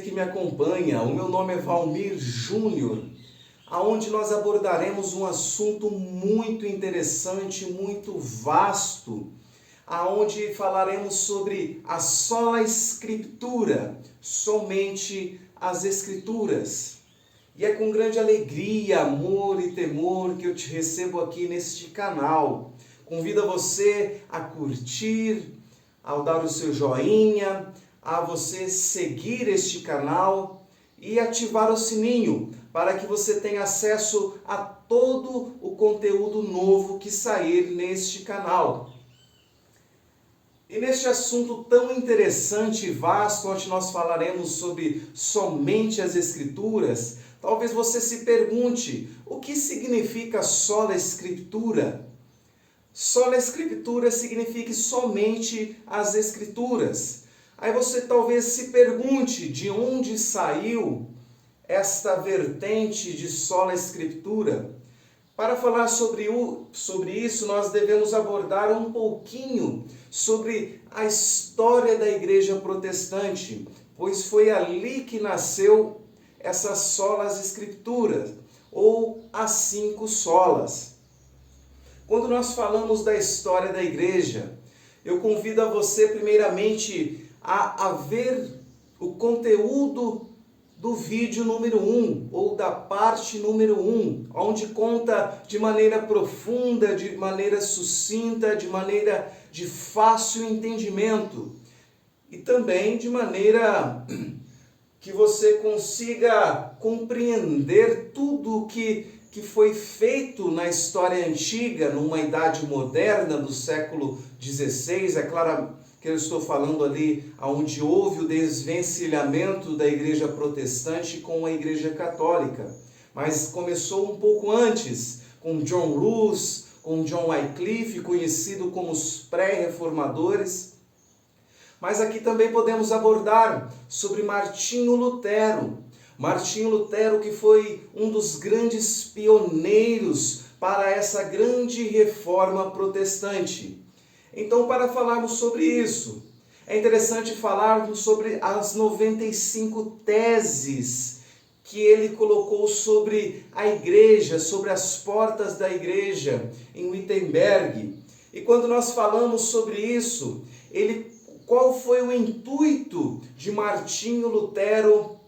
você que me acompanha. O meu nome é Valmir Júnior, aonde nós abordaremos um assunto muito interessante, muito vasto, aonde falaremos sobre a sola Escritura, somente as Escrituras. E é com grande alegria, amor e temor que eu te recebo aqui neste canal. Convido você a curtir, ao dar o seu joinha, a você seguir este canal e ativar o sininho para que você tenha acesso a todo o conteúdo novo que sair neste canal. E neste assunto tão interessante e vasto, onde nós falaremos sobre somente as Escrituras, talvez você se pergunte, o que significa sola Escritura? Sola Escritura significa somente as Escrituras. Aí você talvez se pergunte de onde saiu esta vertente de sola Escritura. Para falar sobre isso, nós devemos abordar um pouquinho sobre a história da Igreja Protestante, pois foi ali que nasceu essas solas Escrituras, ou as 5 solas. Quando nós falamos da história da Igreja, eu convido a você primeiramente a ver o conteúdo do vídeo número 1, ou da parte número 1, onde conta de maneira profunda, de maneira sucinta, de maneira de fácil entendimento, e também de maneira que você consiga compreender tudo o que foi feito na história antiga, numa idade moderna do século XVI. É claro que eu estou falando ali onde houve o desvencilhamento da Igreja Protestante com a Igreja Católica. Mas começou um pouco antes, com John Hus, com John Wycliffe, conhecido como os pré-reformadores. Mas aqui também podemos abordar sobre Martinho Lutero. Martinho Lutero, que foi um dos grandes pioneiros para essa grande reforma protestante. Então, para falarmos sobre isso, é interessante falarmos sobre as 95 teses que ele colocou sobre a igreja, sobre as portas da igreja em Wittenberg. E quando nós falamos sobre isso, qual foi o intuito de Martinho Lutero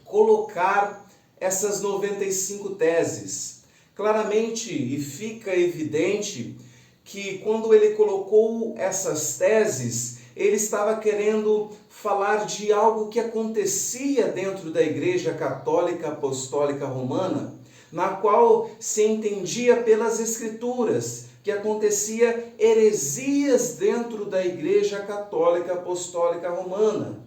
colocar essas 95 teses? Claramente, e fica evidente, que quando ele colocou essas teses, ele estava querendo falar de algo que acontecia dentro da Igreja Católica Apostólica Romana, na qual se entendia pelas Escrituras que acontecia heresias dentro da Igreja Católica Apostólica Romana.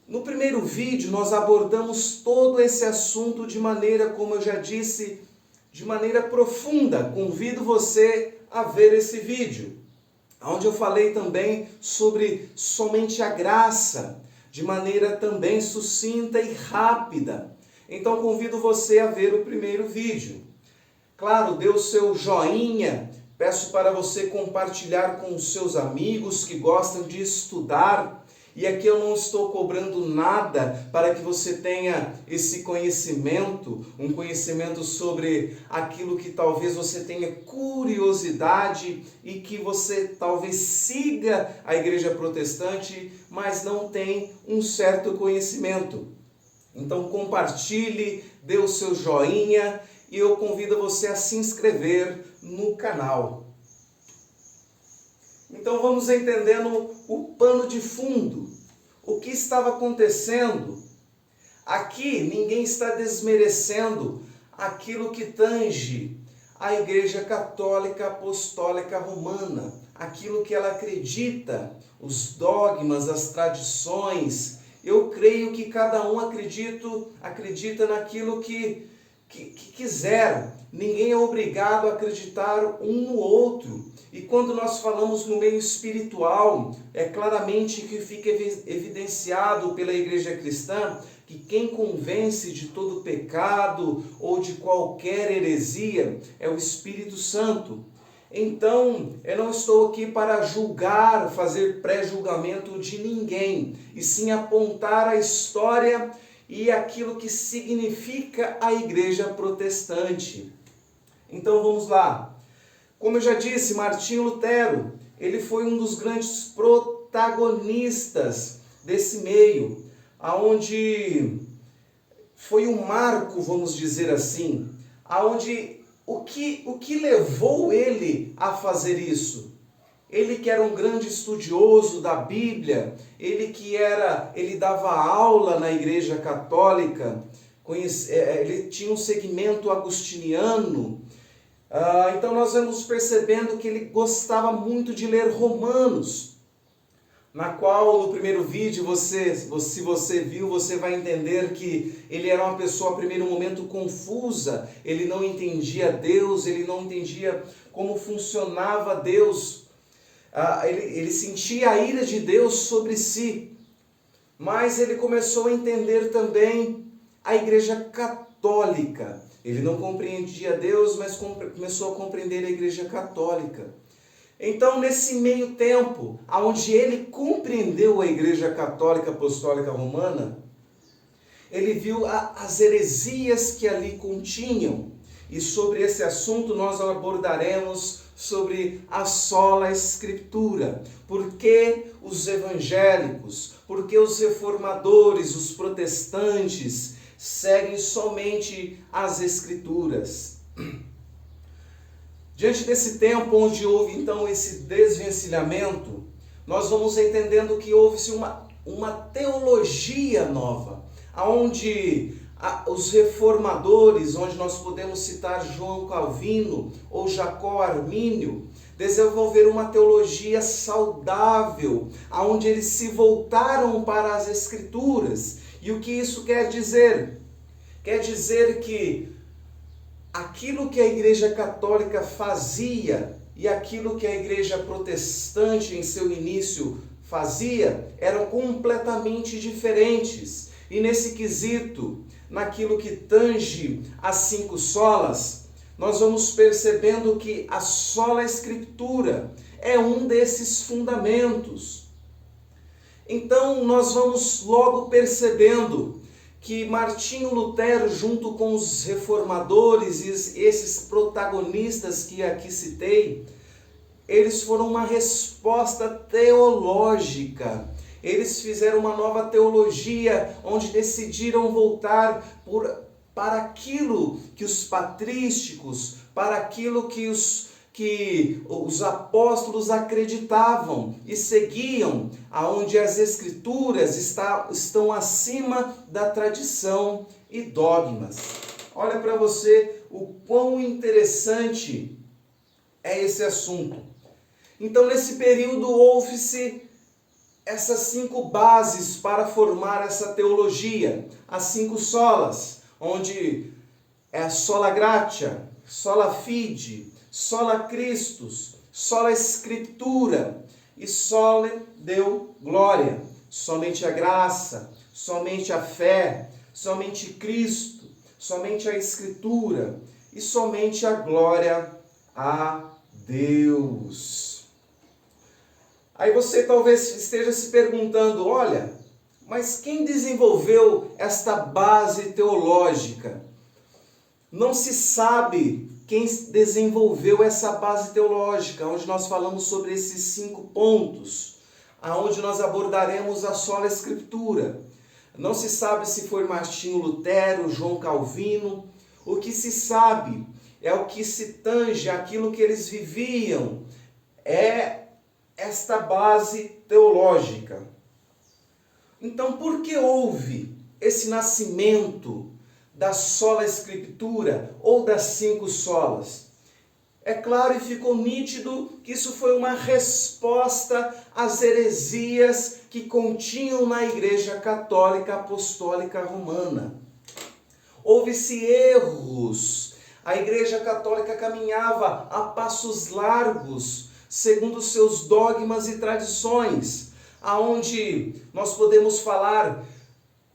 No primeiro vídeo, nós abordamos todo esse assunto de maneira, como eu já disse, de maneira profunda. Convido você a ver esse vídeo, onde eu falei também sobre somente a graça, de maneira também sucinta e rápida. Então convido você a ver o primeiro vídeo. Claro, dê o seu joinha, peço para você compartilhar com os seus amigos que gostam de estudar. E aqui eu não estou cobrando nada para que você tenha esse conhecimento, um conhecimento sobre aquilo que talvez você tenha curiosidade e que você talvez siga a Igreja Protestante, mas não tem um certo conhecimento. Então compartilhe, dê o seu joinha e eu convido você a se inscrever no canal. Então vamos entendendo o pano de fundo, o que estava acontecendo. Aqui ninguém está desmerecendo aquilo que tange a Igreja Católica Apostólica Romana, aquilo que ela acredita, os dogmas, as tradições. Eu creio que cada um acredita naquilo que quiser. Ninguém é obrigado a acreditar um no outro. E quando nós falamos no meio espiritual, é claramente que fica evidenciado pela igreja cristã que quem convence de todo pecado ou de qualquer heresia é o Espírito Santo. Então, eu não estou aqui para julgar, fazer pré-julgamento de ninguém, e sim apontar a história e aquilo que significa a igreja protestante. Então vamos lá. Como eu já disse, Martinho Lutero, ele foi um dos grandes protagonistas desse meio, aonde foi um marco, vamos dizer assim, aonde o que levou ele a fazer isso? Ele que era um grande estudioso da Bíblia, ele dava aula na Igreja Católica, ele tinha um segmento agostiniano. Então nós vamos percebendo que ele gostava muito de ler Romanos, na qual no primeiro vídeo, se você viu, você vai entender que ele era uma pessoa, a primeiro momento, confusa. Ele não entendia Deus, ele não entendia como funcionava Deus. Ele sentia a ira de Deus sobre si. Mas ele começou a entender também a Igreja Católica. Ele não compreendia Deus, mas começou a compreender a Igreja Católica. Então, nesse meio tempo, onde ele compreendeu a Igreja Católica Apostólica Romana, ele viu as heresias que ali continham. E sobre esse assunto nós abordaremos sobre a sola Escritura. Por que os evangélicos, por que os reformadores, os protestantes seguem somente as Escrituras? Diante desse tempo onde houve então esse desvencilhamento, nós vamos entendendo que houve-se uma teologia nova, onde os reformadores, onde nós podemos citar João Calvino ou Jacó Armínio, desenvolveram uma teologia saudável, onde eles se voltaram para as Escrituras. E o que isso quer dizer? Quer dizer que aquilo que a Igreja Católica fazia e aquilo que a Igreja Protestante em seu início fazia eram completamente diferentes. E nesse quesito, naquilo que tange as 5 solas, nós vamos percebendo que a sola Escritura é um desses fundamentos. Então nós vamos logo percebendo que Martinho Lutero, junto com os reformadores e esses protagonistas que aqui citei, eles foram uma resposta teológica. Eles fizeram uma nova teologia, onde decidiram voltar para aquilo que os patrísticos, para aquilo que os apóstolos acreditavam e seguiam, aonde as Escrituras estão acima da tradição e dogmas. Olha para você o quão interessante é esse assunto. Então, nesse período, houve-se essas 5 bases para formar essa teologia, as 5 solas, onde é a sola gratia, sola fide, sola Christus, sola Escritura e sole Deo Glória. Somente a graça, somente a fé, somente Cristo, somente a Escritura e somente a glória a Deus. Aí você talvez esteja se perguntando, olha, mas quem desenvolveu esta base teológica? Não se sabe quem desenvolveu essa base teológica, onde nós falamos sobre esses 5 pontos, aonde nós abordaremos a sola Escritura. Não se sabe se foi Martinho Lutero, João Calvino. O que se sabe é o que se tange, aquilo que eles viviam, é esta base teológica. Então, por que houve esse nascimento da sola Escritura ou das 5 solas? É claro e ficou nítido que isso foi uma resposta às heresias que continham na Igreja Católica Apostólica Romana. Houve-se erros. A Igreja Católica caminhava a passos largos, segundo seus dogmas e tradições, aonde nós podemos falar: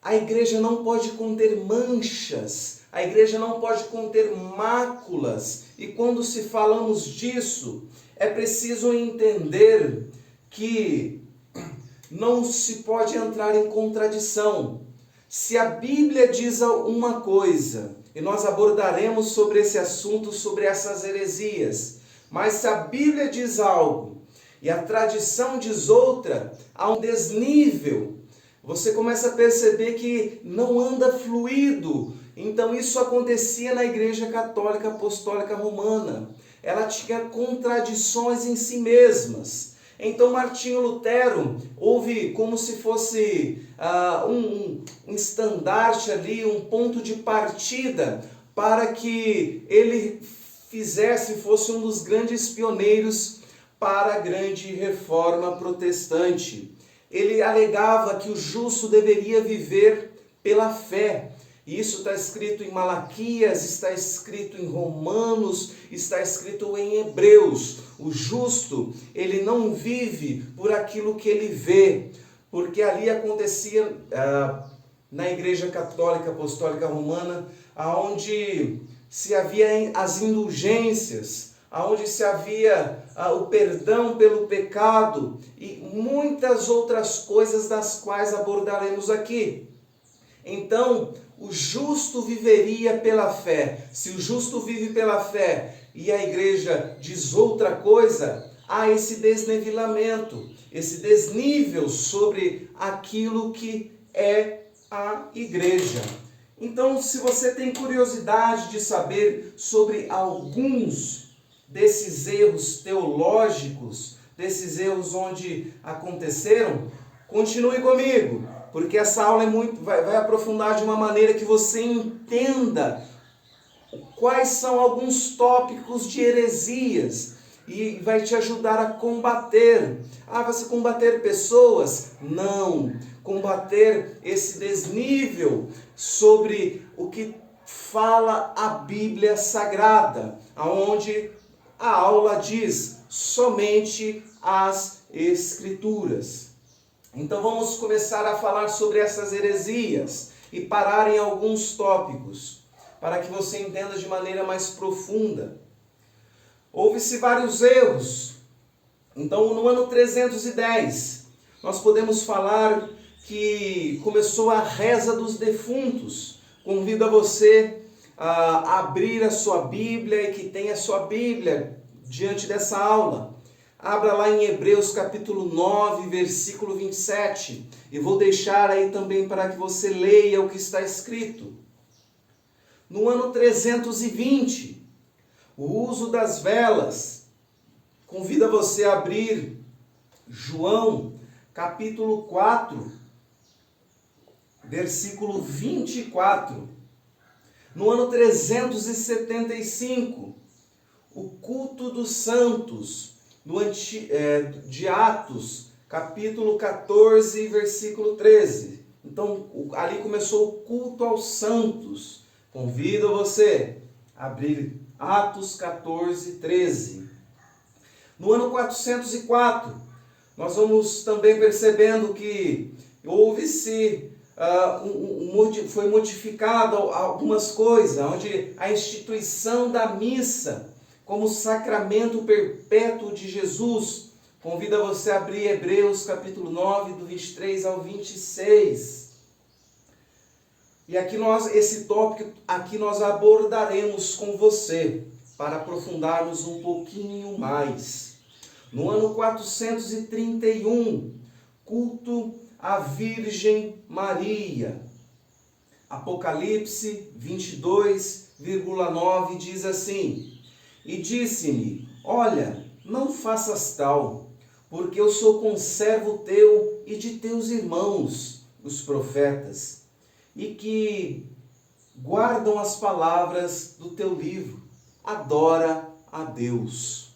a igreja não pode conter manchas, A igreja não pode conter máculas. E quando se falamos disso, é preciso entender que não se pode entrar em contradição. Se a Bíblia diz uma coisa, e nós abordaremos sobre esse assunto, sobre essas heresias, mas se a Bíblia diz algo e a tradição diz outra, há um desnível. Você começa a perceber que não anda fluido. Então isso acontecia na Igreja Católica Apostólica Romana. Ela tinha contradições em si mesmas. Então Martinho Lutero houve como se fosse um estandarte ali, um ponto de partida para que ele fosse um dos grandes pioneiros para a grande reforma protestante. Ele alegava que o justo deveria viver pela fé. E isso está escrito em Malaquias, está escrito em Romanos, está escrito em Hebreus. O justo, ele não vive por aquilo que ele vê, porque ali acontecia na Igreja Católica Apostólica Romana, onde se havia as indulgências, onde se havia o perdão pelo pecado e muitas outras coisas das quais abordaremos aqui. Então, o justo viveria pela fé. Se o justo vive pela fé e a igreja diz outra coisa, há esse desnivelamento, esse desnível sobre aquilo que é a igreja. Então, se você tem curiosidade de saber sobre alguns desses erros teológicos, desses erros onde aconteceram, continue comigo, porque essa aula vai aprofundar de uma maneira que você entenda quais são alguns tópicos de heresias e vai te ajudar a combater. Você combater pessoas? Não. Combater esse desnível sobre o que fala a Bíblia Sagrada, aonde a aula diz somente as Escrituras. Então vamos começar a falar sobre essas heresias e parar em alguns tópicos, para que você entenda de maneira mais profunda. Houve-se vários erros. Então no ano 310, nós podemos falar que começou a reza dos defuntos. Convido a você a abrir a sua Bíblia e que tenha a sua Bíblia diante dessa aula. Abra lá em Hebreus capítulo 9, versículo 27. E vou deixar aí também para que você leia o que está escrito. No ano 320, o uso das velas. Convido você a abrir João capítulo 4, versículo 24. No ano 375, o culto dos santos, de Atos, capítulo 14, versículo 13. Então, ali começou o culto aos santos. Convido você a abrir Atos 14, 13. No ano 404, nós vamos também percebendo que houve-se, foi modificado algumas coisas, onde a instituição da missa como sacramento perpétuo de Jesus. Convido você a abrir Hebreus capítulo 9, do 23 ao 26. E aqui esse tópico aqui nós abordaremos com você, para aprofundarmos um pouquinho mais. No ano 431, culto à Virgem Maria. Apocalipse 22,9 diz assim: E disse-me, olha, não faças tal, porque eu sou conservo teu e de teus irmãos, os profetas, e que guardam as palavras do teu livro. Adora a Deus.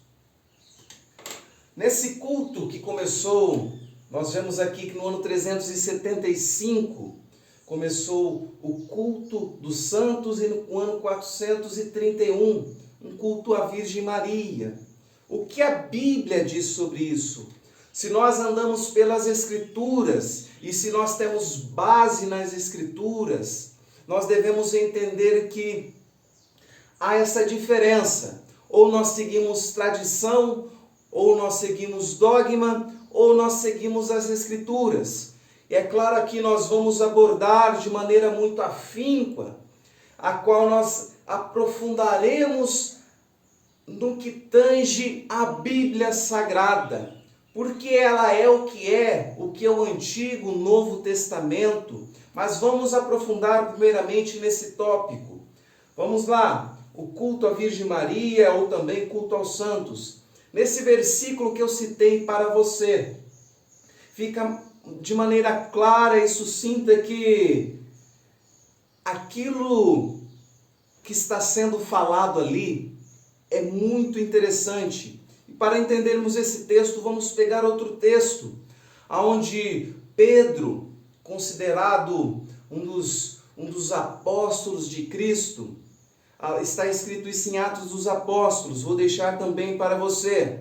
Nesse culto que começou, nós vemos aqui que no ano 375, começou o culto dos santos e no ano 431, um culto à Virgem Maria. O que a Bíblia diz sobre isso? Se nós andamos pelas Escrituras e se nós temos base nas Escrituras, nós devemos entender que há essa diferença. Ou nós seguimos tradição, ou nós seguimos dogma, ou nós seguimos as Escrituras. E é claro que nós vamos abordar de maneira muito afínqua, a qual nós aprofundaremos no que tange a Bíblia Sagrada, porque ela é o que é o Antigo, o Novo Testamento. Mas vamos aprofundar primeiramente nesse tópico. Vamos lá, o culto à Virgem Maria ou também culto aos santos. Nesse versículo que eu citei para você, fica de maneira clara e sucinta que aquilo que está sendo falado ali é muito interessante. E para entendermos esse texto, vamos pegar outro texto, onde Pedro, considerado um dos apóstolos de Cristo, está escrito isso em Atos dos Apóstolos, vou deixar também para você,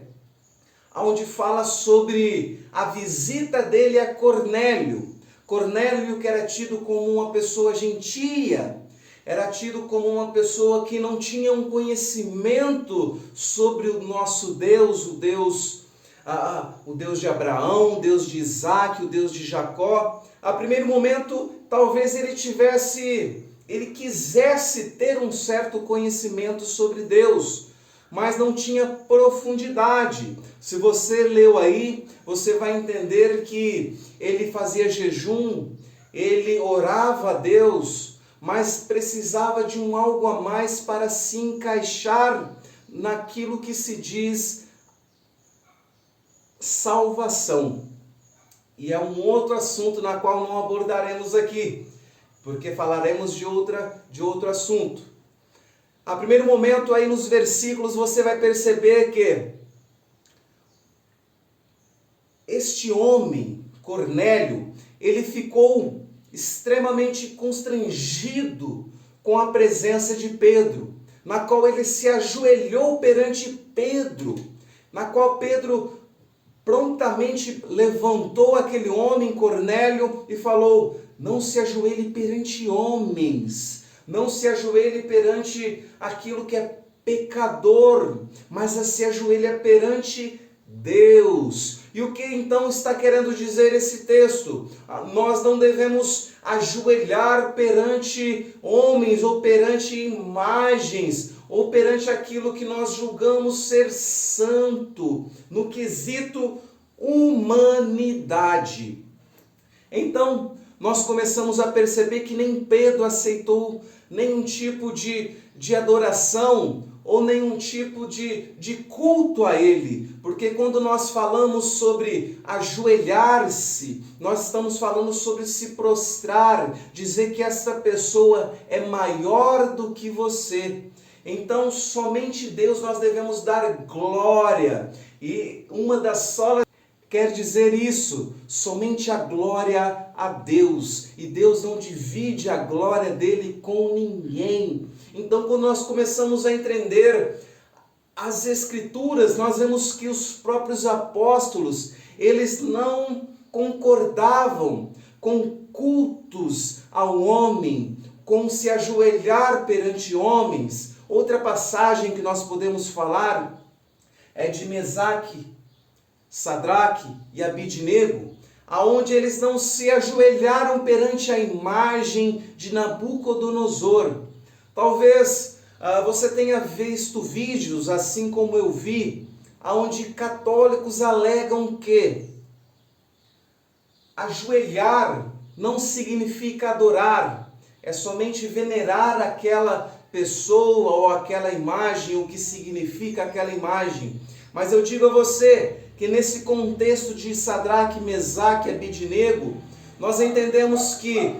onde fala sobre a visita dele a Cornélio. Cornélio, que era tido como uma pessoa gentia, era tido como uma pessoa que não tinha um conhecimento sobre o nosso Deus, o Deus de Abraão, o Deus de Isaac, o Deus de Jacó. A primeiro momento, talvez ele quisesse ter um certo conhecimento sobre Deus, mas não tinha profundidade. Se você leu aí, você vai entender que ele fazia jejum, ele orava a Deus, mas precisava de um algo a mais para se encaixar naquilo que se diz salvação. E é um outro assunto na qual não abordaremos aqui, porque falaremos de outro assunto. A primeiro momento aí nos versículos você vai perceber que este homem, Cornélio, ele ficou extremamente constrangido com a presença de Pedro, na qual ele se ajoelhou perante Pedro, na qual Pedro prontamente levantou aquele homem, Cornélio, e falou: não se ajoelhe perante homens, não se ajoelhe perante aquilo que é pecador, mas se ajoelha perante Deus. E o que então está querendo dizer esse texto? Nós não devemos ajoelhar perante homens, ou perante imagens, ou perante aquilo que nós julgamos ser santo, no quesito humanidade. Então, nós começamos a perceber que nem Pedro aceitou nenhum tipo de adoração, ou nenhum tipo de culto a ele, porque quando nós falamos sobre ajoelhar-se, nós estamos falando sobre se prostrar, dizer que essa pessoa é maior do que você. Então, somente Deus nós devemos dar glória, e uma das solas quer dizer isso, somente a glória a Deus, e Deus não divide a glória dele com ninguém. Então, quando nós começamos a entender as Escrituras, nós vemos que os próprios apóstolos, eles não concordavam com cultos ao homem, com se ajoelhar perante homens. Outra passagem que nós podemos falar é de Mesaque, Sadraque e Abidnego, aonde eles não se ajoelharam perante a imagem de Nabucodonosor. Talvez você tenha visto vídeos, assim como eu vi, onde católicos alegam que ajoelhar não significa adorar, é somente venerar aquela pessoa ou aquela imagem, o que significa aquela imagem. Mas eu digo a você que nesse contexto de Sadraque, Mesaque e Abidnego, nós entendemos que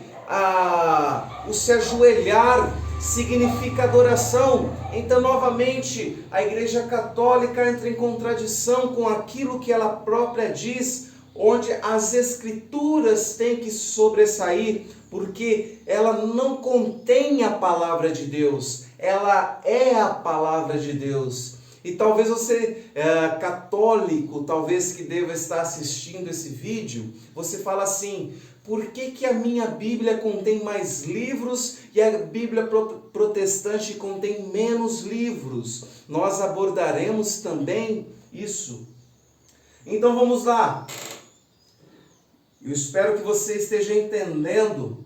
o se ajoelhar significa adoração. Então, novamente, a Igreja Católica entra em contradição com aquilo que ela própria diz, onde as Escrituras têm que sobressair, porque ela não contém a palavra de Deus, ela é a palavra de Deus. E talvez você, católico, talvez que deva estar assistindo esse vídeo, você fala assim: Por que que a minha Bíblia contém mais livros e a Bíblia protestante contém menos livros? Nós abordaremos também isso. Então vamos lá. Eu espero que você esteja entendendo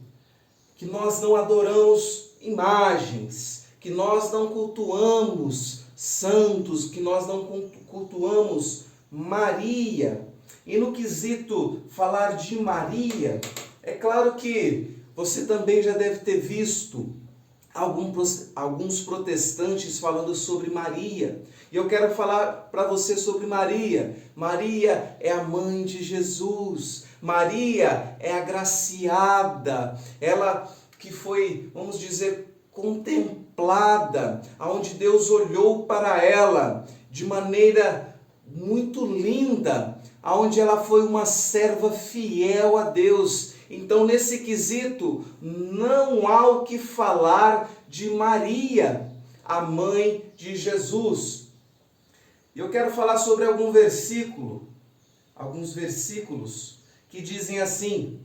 que nós não adoramos imagens, que nós não cultuamos santos, que nós não cultuamos Maria. E no quesito falar de Maria, é claro que você também já deve ter visto alguns protestantes falando sobre Maria. E eu quero falar para você sobre Maria. Maria é a mãe de Jesus. Maria é agraciada. Ela que foi, vamos dizer, contemplada, aonde Deus olhou para ela de maneira muito linda, aonde ela foi uma serva fiel a Deus. Então, nesse quesito, não há o que falar de Maria, a mãe de Jesus. Eu quero falar sobre alguns versículos que dizem assim,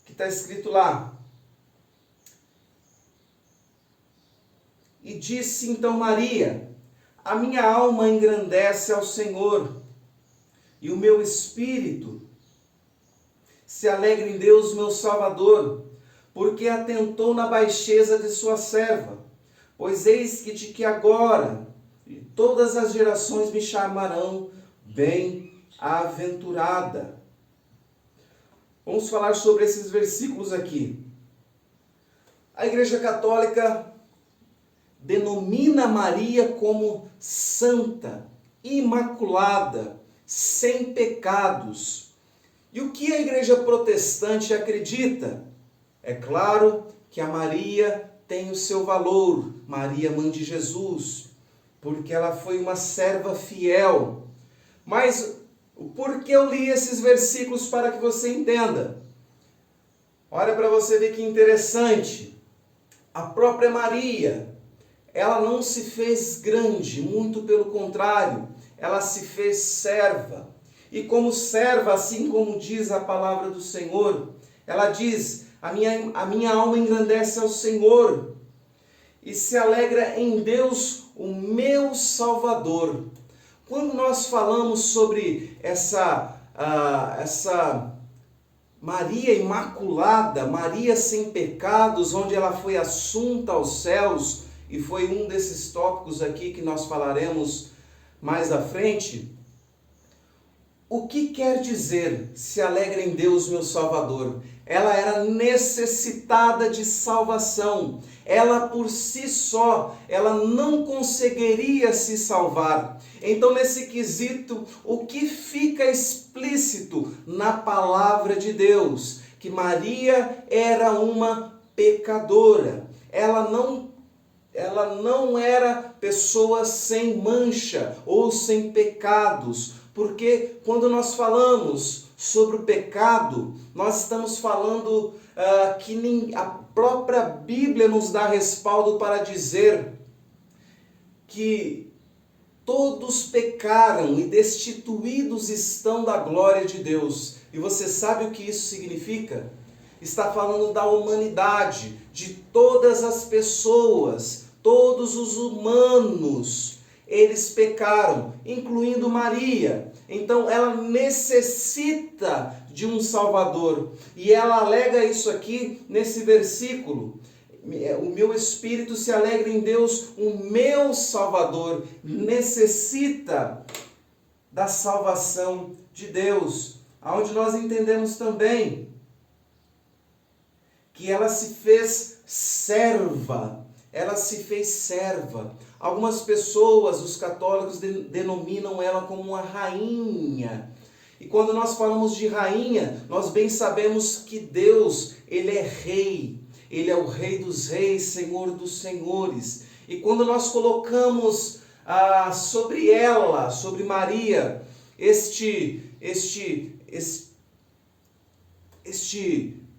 que está escrito lá. E disse então Maria: a minha alma engrandece ao Senhor, e o meu espírito se alegra em Deus, meu Salvador, porque atentou na baixeza de sua serva. Pois eis que agora todas as gerações me chamarão bem-aventurada. Vamos falar sobre esses versículos aqui. A Igreja Católica denomina Maria como santa, imaculada, sem pecados. E o que a Igreja Protestante acredita? É claro que a Maria tem o seu valor, Maria, mãe de Jesus, porque ela foi uma serva fiel. Mas por que eu li esses versículos para que você entenda? Olha para você ver que interessante. A própria Maria, ela não se fez grande, muito pelo contrário, ela se fez serva. E como serva, assim como diz a palavra do Senhor, ela diz: a minha alma engrandece ao Senhor e se alegra em Deus, o meu Salvador. Quando nós falamos sobre essa Maria Imaculada, Maria sem pecados, onde ela foi assunta aos céus, e foi um desses tópicos aqui que nós falaremos mais à frente, o que quer dizer se alegra em Deus, meu Salvador? Ela era necessitada de salvação. Ela por si só, ela não conseguiria se salvar. Então, nesse quesito, o que fica explícito na palavra de Deus? Que Maria era uma pecadora. Ela não era pessoa sem mancha ou sem pecados. Porque quando nós falamos sobre o pecado, nós estamos falando que a própria Bíblia nos dá respaldo para dizer que todos pecaram e destituídos estão da glória de Deus. E você sabe o que isso significa? Está falando da humanidade, de todas as pessoas, todos os humanos. Eles pecaram, incluindo Maria. Então ela necessita de um Salvador. E ela alega isso aqui nesse versículo. O meu espírito se alegra em Deus, o meu Salvador. Necessita da salvação de Deus. Onde nós entendemos também que ela se fez serva. Ela se fez serva. Algumas pessoas, os católicos, denominam ela como uma rainha. E quando nós falamos de rainha, nós bem sabemos que Deus, Ele é rei. Ele é o Rei dos reis, Senhor dos senhores. E quando nós colocamos sobre ela, sobre Maria, este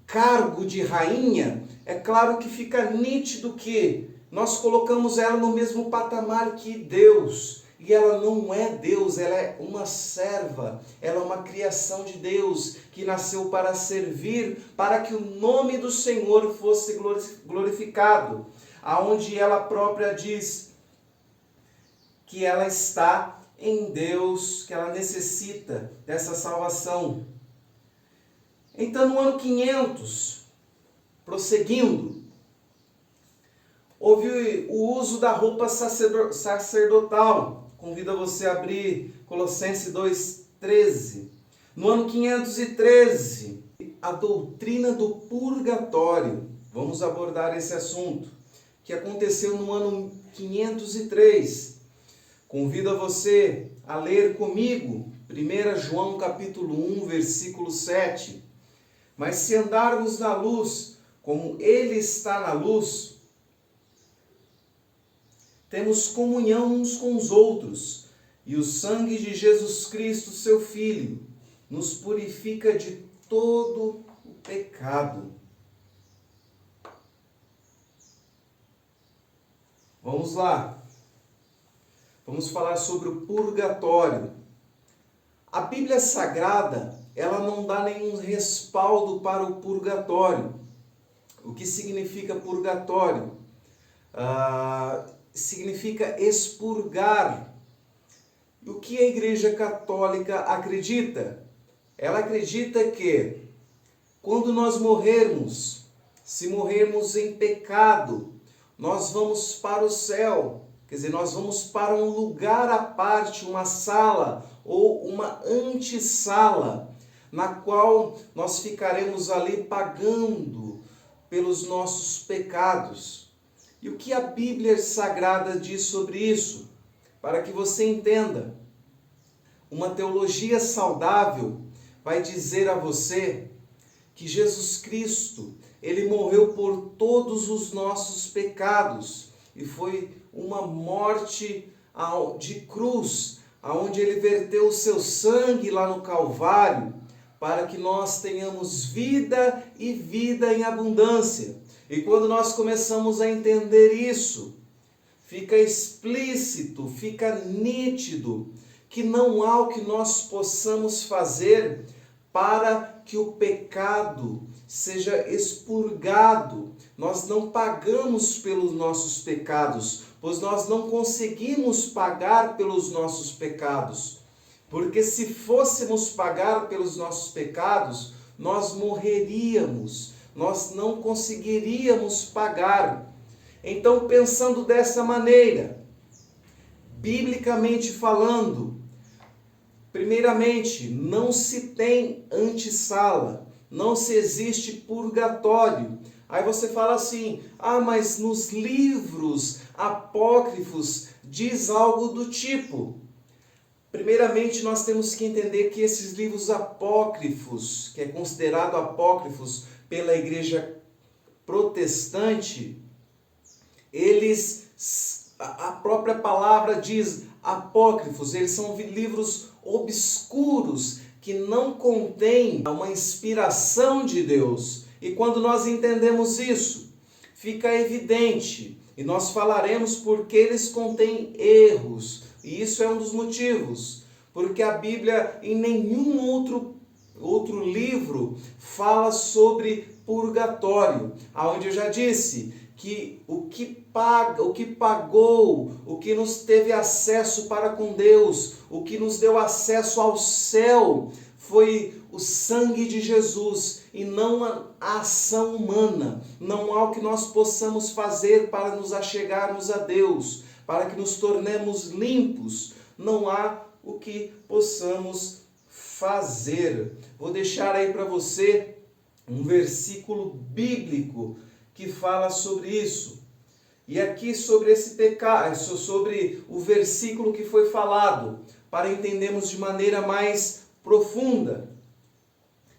cargo de rainha, é claro que fica nítido que nós colocamos ela no mesmo patamar que Deus. e ela não é Deus, ela é uma serva, ela é uma criação de Deus, que nasceu para servir, para que o nome do Senhor fosse glorificado, aonde ela própria diz que ela está em Deus, que ela necessita dessa salvação. Então, no ano 500, prosseguindo, houve o uso da roupa sacerdotal. Convido você a abrir Colossenses 2,13. No ano 513, a doutrina do purgatório. Vamos abordar esse assunto, que aconteceu no ano 503. Convido a você a ler comigo 1 João capítulo 1, versículo 7. Mas se andarmos na luz, como Ele está na luz, temos comunhão uns com os outros, e o sangue de Jesus Cristo, seu Filho, nos purifica de todo o pecado. Vamos lá. Vamos falar sobre o purgatório. A Bíblia Sagrada, ela não dá nenhum respaldo para o purgatório. O que significa purgatório? Significa expurgar. E o que a Igreja Católica acredita? Ela acredita que quando nós morrermos, se morrermos em pecado, nós vamos para o céu. Quer dizer, nós vamos para um lugar à parte, uma sala ou uma antessala, na qual nós ficaremos ali pagando pelos nossos pecados. E o que a Bíblia Sagrada diz sobre isso? Para que você entenda, uma teologia saudável vai dizer a você que Jesus Cristo, Ele morreu por todos os nossos pecados e foi uma morte de cruz, aonde Ele verteu o seu sangue lá no Calvário, para que nós tenhamos vida e vida em abundância. E quando nós começamos a entender isso, fica explícito, fica nítido, que não há o que nós possamos fazer para que o pecado seja expurgado. Nós não pagamos pelos nossos pecados, pois nós não conseguimos pagar pelos nossos pecados. Porque se fôssemos pagar pelos nossos pecados, nós morreríamos, nós não conseguiríamos pagar. Então, pensando dessa maneira, biblicamente falando, primeiramente, não se tem antessala, não se existe purgatório. Aí você fala assim, mas nos livros apócrifos diz algo do tipo. Primeiramente, nós temos que entender que esses livros apócrifos, que é considerado apócrifos pela igreja protestante, a própria palavra diz apócrifos, eles são livros obscuros, que não contêm uma inspiração de Deus. E quando nós entendemos isso, fica evidente, e nós falaremos porque eles contêm erros, e isso é um dos motivos, porque a Bíblia em nenhum outro livro fala sobre purgatório, aonde eu já disse que o que pagou, o que nos teve acesso para com Deus, o que nos deu acesso ao céu, foi o sangue de Jesus e não a ação humana. Não há o que nós possamos fazer para nos achegarmos a Deus, para que nos tornemos limpos. Não há o que possamos fazer. Vou deixar aí para você um versículo bíblico que fala sobre isso. E aqui sobre esse pecado, sobre o versículo que foi falado, para entendermos de maneira mais profunda.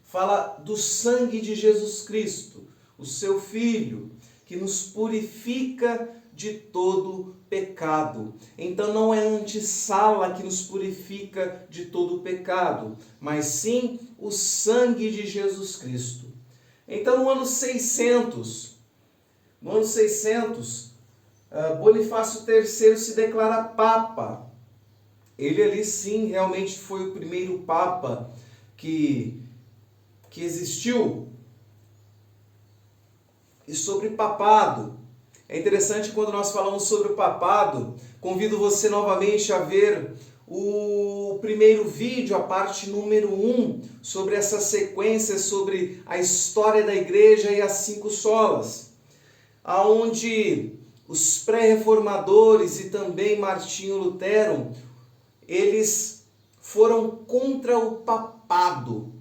Fala do sangue de Jesus Cristo, o seu Filho, que nos purifica de todo pecado. Então não é a antessala que nos purifica de todo pecado, mas sim o sangue de Jesus Cristo. Então no ano 600, Bonifácio III se declara Papa. Ele ali sim realmente foi o primeiro Papa que existiu. E sobre papado, é interessante quando nós falamos sobre o papado, convido você novamente a ver o primeiro vídeo, a parte número 1, sobre essa sequência, sobre a história da igreja e as 5 solas, aonde os pré-reformadores e também Martinho Lutero, eles foram contra o papado.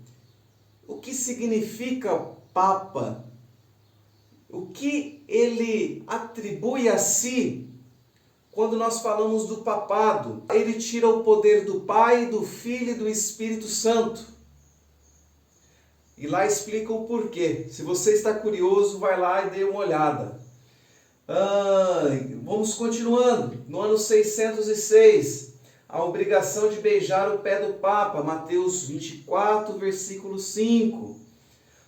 O que significa papa? O que ele atribui a si quando nós falamos do papado? Ele tira o poder do Pai, do Filho e do Espírito Santo. E lá explica o porquê. Se você está curioso, vai lá e dê uma olhada. Vamos continuando. No ano 606, a obrigação de beijar o pé do Papa, Mateus 24, versículo 5.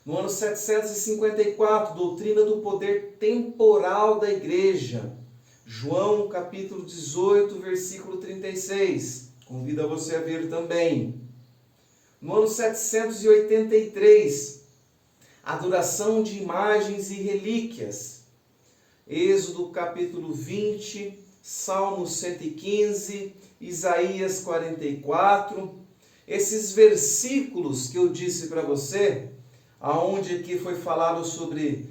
No ano 754, doutrina do poder temporal da igreja, João capítulo 18, versículo 36. Convido a você a ver também. No ano 783, adoração de imagens e relíquias, Êxodo capítulo 20, Salmo 115, Isaías 44. Esses versículos que eu disse para você, aonde aqui foi falado sobre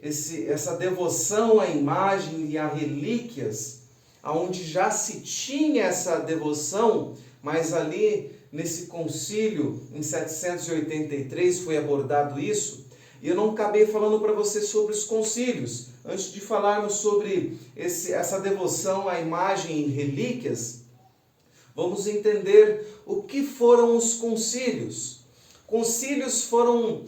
essa devoção à imagem e a relíquias, aonde já se tinha essa devoção, mas ali nesse concílio em 783 foi abordado isso. E eu não acabei falando para você sobre os concílios. Antes de falarmos sobre essa devoção à imagem e relíquias, vamos entender o que foram os concílios. Concílios foram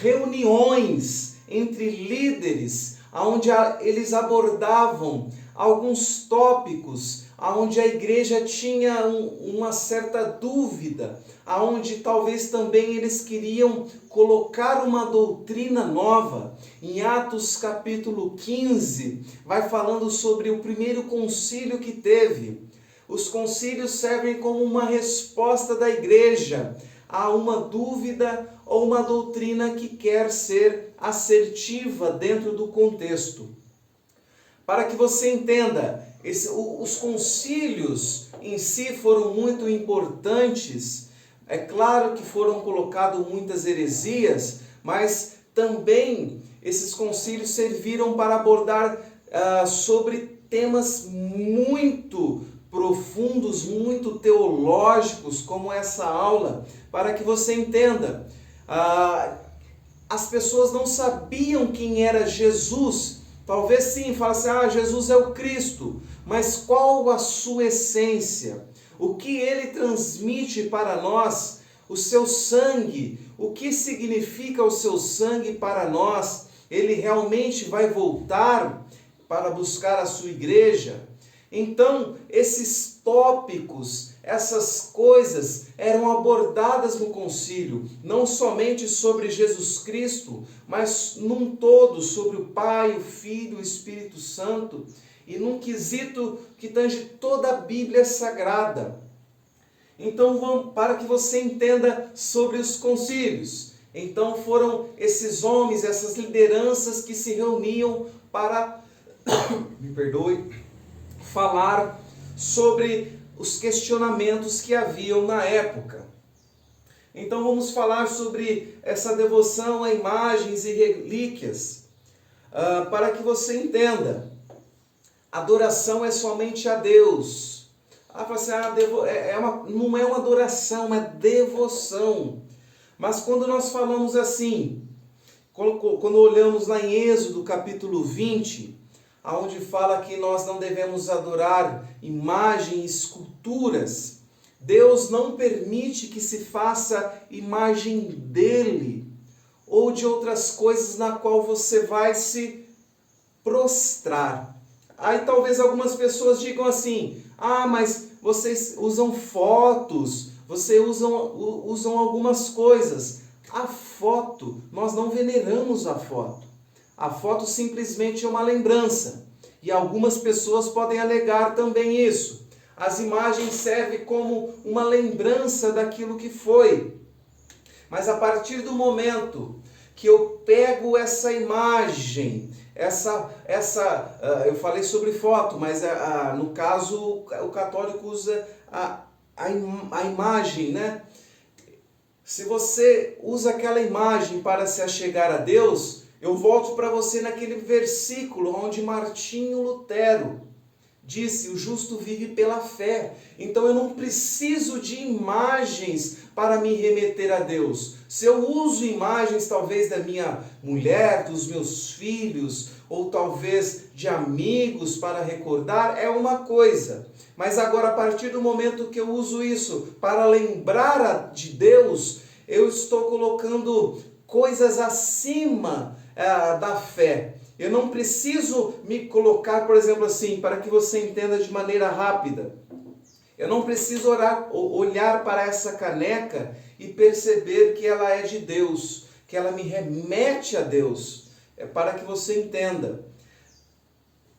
reuniões entre líderes, onde eles abordavam alguns tópicos, onde a igreja tinha uma certa dúvida, onde talvez também eles queriam colocar uma doutrina nova. Em Atos capítulo 15, vai falando sobre o primeiro concílio que teve. Os concílios servem como uma resposta da igreja a uma dúvida ou uma doutrina que quer ser assertiva dentro do contexto. Para que você entenda, os concílios em si foram muito importantes. É claro que foram colocadas muitas heresias, mas também esses concílios serviram para abordar sobre temas muito profundos, muito teológicos, como essa aula, para que você entenda. As pessoas não sabiam quem era Jesus. Talvez sim, fala assim, Jesus é o Cristo, mas qual a sua essência? O que ele transmite para nós? O seu sangue, o que significa o seu sangue para nós? Ele realmente vai voltar para buscar a sua igreja? Então, esses tópicos, essas coisas eram abordadas no concílio, não somente sobre Jesus Cristo, mas num todo, sobre o Pai, o Filho, o Espírito Santo, e num quesito que tange toda a Bíblia Sagrada. Então, para que você entenda sobre os concílios, então foram esses homens, essas lideranças que se reuniam para, falar sobre os questionamentos que haviam na época. Então vamos falar sobre essa devoção a imagens e relíquias, para que você entenda. Adoração é somente a Deus. Não é uma adoração, é uma devoção. Mas quando nós falamos assim, quando olhamos lá em Êxodo capítulo 20, onde fala que nós não devemos adorar imagens e esculturas, Deus não permite que se faça imagem dele ou de outras coisas na qual você vai se prostrar. Aí talvez algumas pessoas digam assim, mas vocês usam fotos, vocês usam algumas coisas. A foto, nós não veneramos a foto. A foto simplesmente é uma lembrança. E algumas pessoas podem alegar também isso. As imagens servem como uma lembrança daquilo que foi. Mas a partir do momento que eu pego essa imagem, eu falei sobre foto, mas no caso o católico usa a imagem, né? Se você usa aquela imagem para se achegar a Deus, eu volto para você naquele versículo onde Martinho Lutero disse: o justo vive pela fé. Então eu não preciso de imagens para me remeter a Deus. Se eu uso imagens talvez da minha mulher, dos meus filhos, ou talvez de amigos para recordar, é uma coisa. Mas agora, a partir do momento que eu uso isso para lembrar de Deus, eu estou colocando coisas acima da fé. Eu não preciso me colocar, por exemplo, assim, para que você entenda de maneira rápida. Eu não preciso olhar para essa caneca e perceber que ela é de Deus, que ela me remete a Deus. É para que você entenda.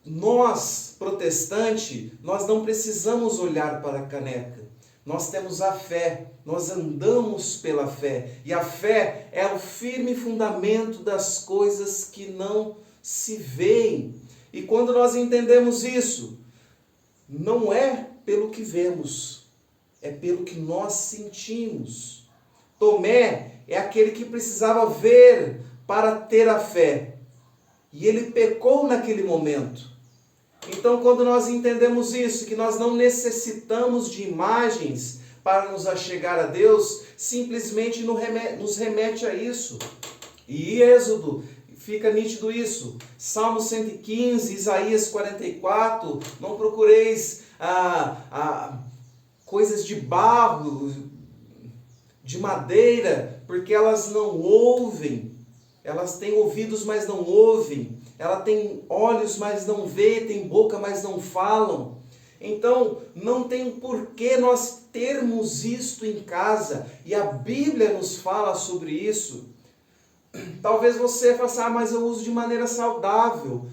Nós, protestantes, nós não precisamos olhar para a caneca. Nós temos a fé, nós andamos pela fé. E a fé é o firme fundamento das coisas que não se veem. E quando nós entendemos isso, não é pelo que vemos, é pelo que nós sentimos. Tomé é aquele que precisava ver para ter a fé. E ele pecou naquele momento. Então, quando nós entendemos isso, que nós não necessitamos de imagens para nos achegar a Deus, simplesmente nos remete a isso. E Êxodo, fica nítido isso. Salmo 115, Isaías 44, não procureis coisas de barro, de madeira, porque elas não ouvem. Elas têm ouvidos, mas não ouvem. Ela tem olhos, mas não vê. Tem boca, mas não falam. Então, não tem porquê nós termos isto em casa. E a Bíblia nos fala sobre isso. Talvez você fale assim, mas eu uso de maneira saudável.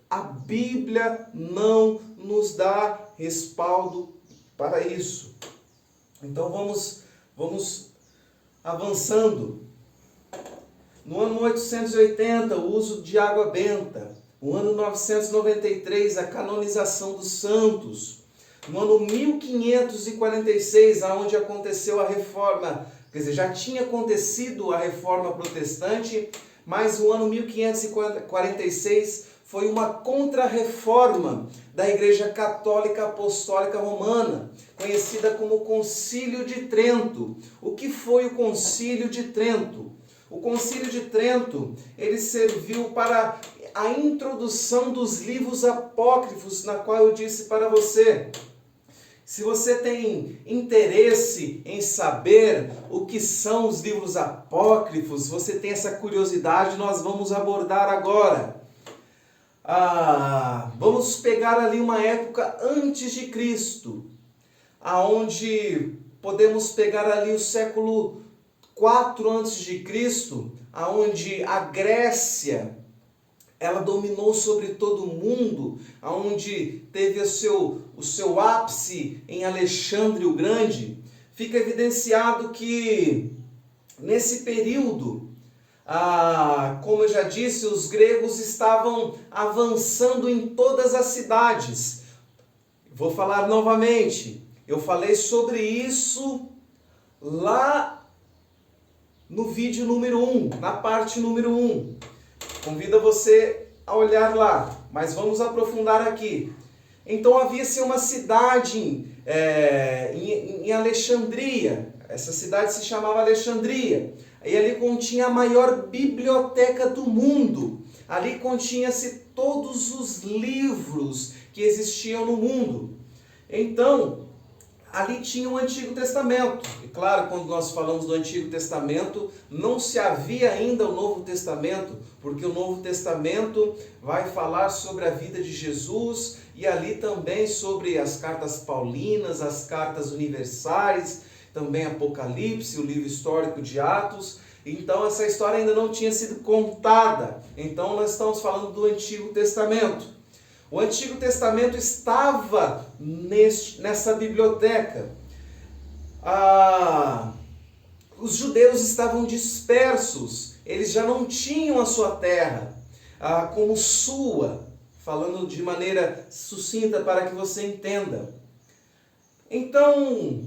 A Bíblia não nos dá respaldo para isso. Então, vamos avançando. No ano 880, o uso de água benta. No ano 993, a canonização dos santos. No ano 1546, aonde aconteceu a reforma, quer dizer, já tinha acontecido a reforma protestante, mas o ano 1546 foi uma contra-reforma da Igreja Católica Apostólica Romana, conhecida como Concílio de Trento. O que foi o Concílio de Trento? O Concílio de Trento, ele serviu para a introdução dos livros apócrifos, na qual eu disse para você. Se você tem interesse em saber o que são os livros apócrifos, você tem essa curiosidade, nós vamos abordar agora. Vamos pegar ali uma época antes de Cristo, aonde podemos pegar ali o século 4 a.C., aonde a Grécia, ela dominou sobre todo o mundo, aonde teve o seu ápice em Alexandre o Grande. Fica evidenciado que nesse período, como eu já disse, os gregos estavam avançando em todas as cidades. Vou falar novamente, eu falei sobre isso lá no vídeo número 1, na parte número 1. Convido você a olhar lá, mas vamos aprofundar aqui. Então havia-se uma cidade em Alexandria, essa cidade se chamava Alexandria, e ali continha a maior biblioteca do mundo. Ali continha-se todos os livros que existiam no mundo. Então, ali tinha o Antigo Testamento. E claro, quando nós falamos do Antigo Testamento, não se havia ainda o Novo Testamento, porque o Novo Testamento vai falar sobre a vida de Jesus e ali também sobre as cartas paulinas, as cartas universais, também Apocalipse, o livro histórico de Atos. Então essa história ainda não tinha sido contada. Então nós estamos falando do Antigo Testamento. O Antigo Testamento estava nessa biblioteca. Os judeus estavam dispersos, eles já não tinham a sua terra como sua, falando de maneira sucinta para que você entenda. Então,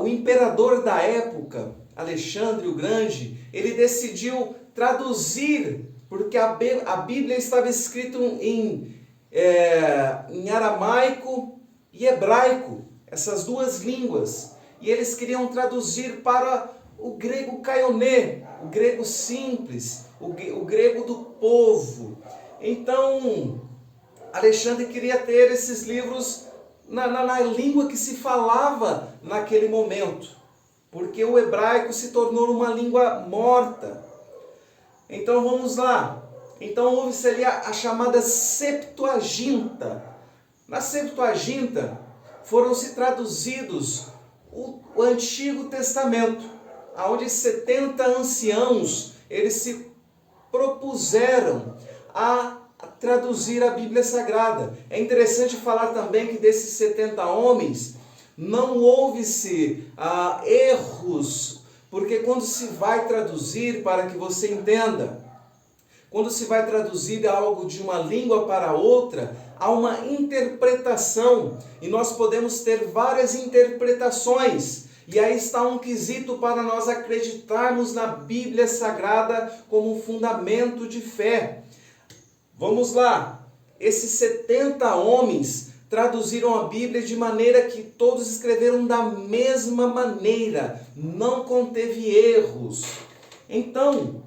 o imperador da época, Alexandre o Grande, ele decidiu traduzir, porque a Bíblia estava escrita em aramaico e hebraico, essas duas línguas. E eles queriam traduzir para o grego caionê, o grego simples, o grego do povo. Então, Alexandre queria ter esses livros na língua que se falava naquele momento, porque o hebraico se tornou uma língua morta. Então vamos lá. Então houve-se ali a chamada Septuaginta. Na Septuaginta foram-se traduzidos o Antigo Testamento, onde 70 anciãos eles se propuseram a traduzir a Bíblia Sagrada. É interessante falar também que desses 70 homens não houve-se erros, porque quando se vai traduzir, para que você entenda, quando se vai traduzir algo de uma língua para outra, há uma interpretação, e nós podemos ter várias interpretações, e aí está um quesito para nós acreditarmos na Bíblia Sagrada como um fundamento de fé. Vamos lá, esses 70 homens traduziram a Bíblia de maneira que todos escreveram da mesma maneira, não conteve erros. Então,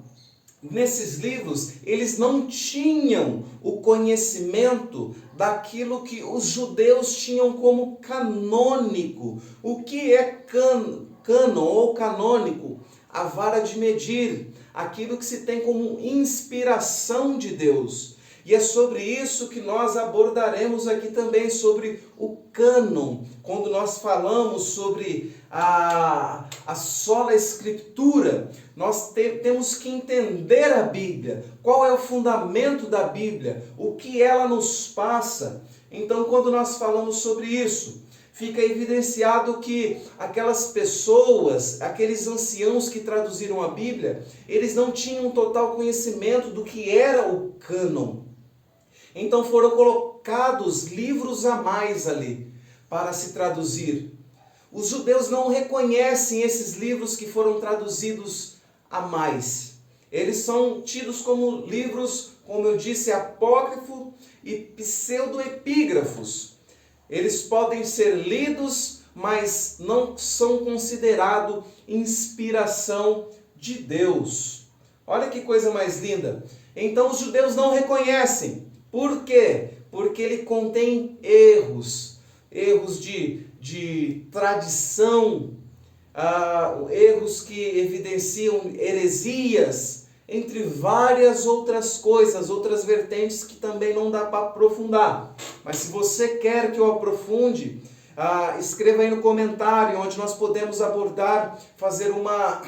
nesses livros, eles não tinham o conhecimento daquilo que os judeus tinham como canônico. O que é cânon ou canônico? A vara de medir, aquilo que se tem como inspiração de Deus. E é sobre isso que nós abordaremos aqui também, sobre o cânon, quando nós falamos sobre a sola escritura. Nós temos que entender a Bíblia, qual é o fundamento da Bíblia, o que ela nos passa. Então, quando nós falamos sobre isso, fica evidenciado que aquelas pessoas, aqueles anciãos que traduziram a Bíblia, eles não tinham total conhecimento do que era o cânon. Então foram colocados livros a mais ali para se traduzir. Os judeus não reconhecem esses livros que foram traduzidos a mais. Eles são tidos como livros, como eu disse, apócrifo e pseudoepígrafos. Eles podem ser lidos, mas não são considerados inspiração de Deus. Olha que coisa mais linda. Então os judeus não reconhecem. Por quê? Porque ele contém erros de tradição, erros que evidenciam heresias, entre várias outras coisas, outras vertentes que também não dá para aprofundar. Mas se você quer que eu aprofunde, escreva aí no comentário, onde nós podemos abordar, fazer uma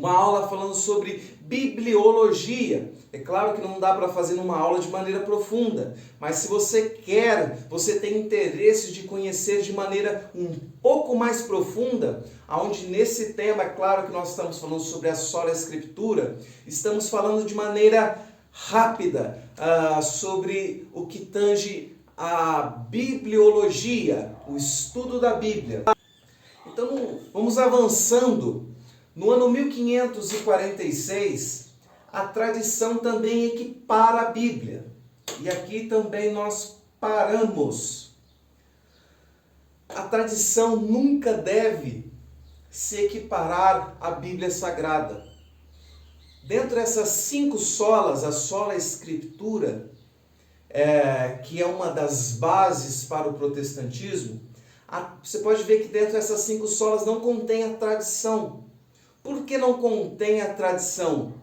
aula falando sobre bibliologia. É claro que não dá para fazer numa aula de maneira profunda, mas se você quer, você tem interesse de conhecer de maneira um pouco mais profunda, onde nesse tema, é claro que nós estamos falando sobre a sola escritura, estamos falando de maneira rápida sobre o que tange a bibliologia, o estudo da Bíblia. Então, vamos avançando. No ano 1546, a tradição também equipara a Bíblia. E aqui também nós paramos. A tradição nunca deve se equiparar à Bíblia Sagrada. Dentro dessas 5 solas, a sola escritura, que é uma das bases para o protestantismo, você pode ver que dentro dessas 5 solas não contém a tradição. Por que não contém a tradição?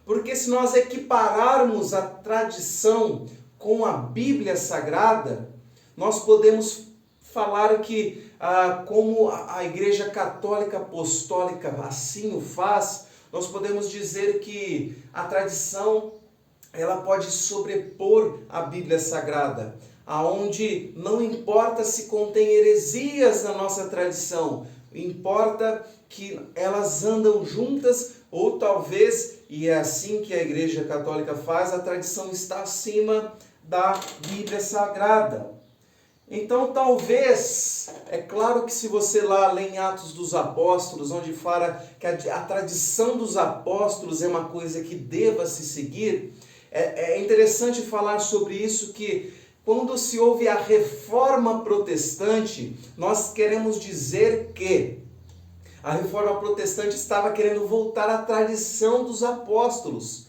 Porque se nós equipararmos a tradição com a Bíblia Sagrada, nós podemos falar que, como a Igreja Católica Apostólica assim o faz, nós podemos dizer que a tradição ela pode sobrepor a Bíblia Sagrada, aonde não importa se contém heresias na nossa tradição, importa que elas andam juntas, ou talvez, e é assim que a Igreja Católica faz, a tradição está acima da Bíblia Sagrada. Então, talvez, é claro que se você lá lê em Atos dos Apóstolos, onde fala que a tradição dos apóstolos é uma coisa que deva se seguir, é interessante falar sobre isso, que quando se ouve a reforma protestante, nós queremos dizer que a reforma protestante estava querendo voltar à tradição dos apóstolos.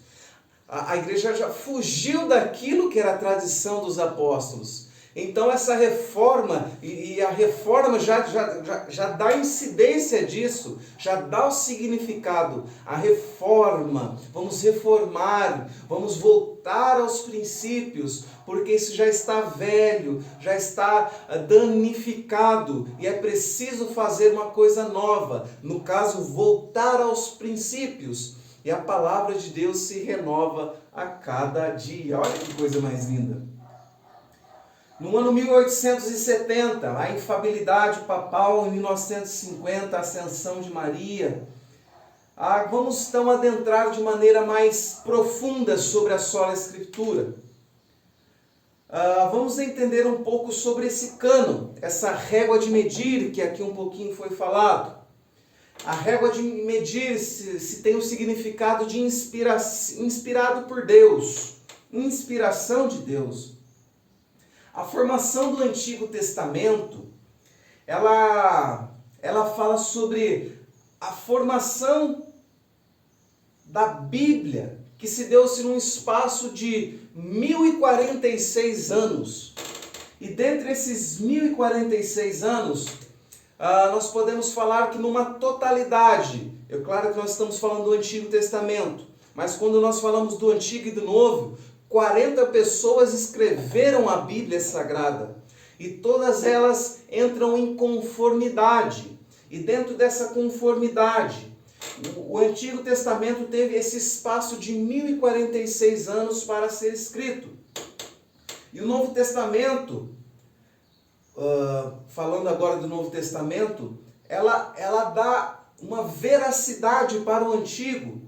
A igreja já fugiu daquilo que era a tradição dos apóstolos. Então essa reforma, e a reforma já dá incidência disso, já dá o significado. A reforma, vamos reformar, vamos voltar aos princípios, porque isso já está velho, já está danificado, e é preciso fazer uma coisa nova, no caso, voltar aos princípios. E a palavra de Deus se renova a cada dia. Olha que coisa mais linda. No ano 1870, a infabilidade papal, em 1950, a ascensão de Maria. Vamos então adentrar de maneira mais profunda sobre a sola Escritura. Vamos entender um pouco sobre esse cânon, essa régua de medir, que aqui um pouquinho foi falado. A régua de medir se tem o significado de inspirado por Deus, inspiração de Deus. A formação do Antigo Testamento, ela fala sobre a formação da Bíblia, que se deu-se num espaço de 1046 anos. E dentre esses 1046 anos, nós podemos falar que numa totalidade, é claro que nós estamos falando do Antigo Testamento, mas quando nós falamos do Antigo e do Novo, 40 pessoas escreveram a Bíblia Sagrada, e todas elas entram em conformidade. E dentro dessa conformidade, o Antigo Testamento teve esse espaço de 1046 anos para ser escrito. E o Novo Testamento, falando agora do Novo Testamento, ela dá uma veracidade para o Antigo,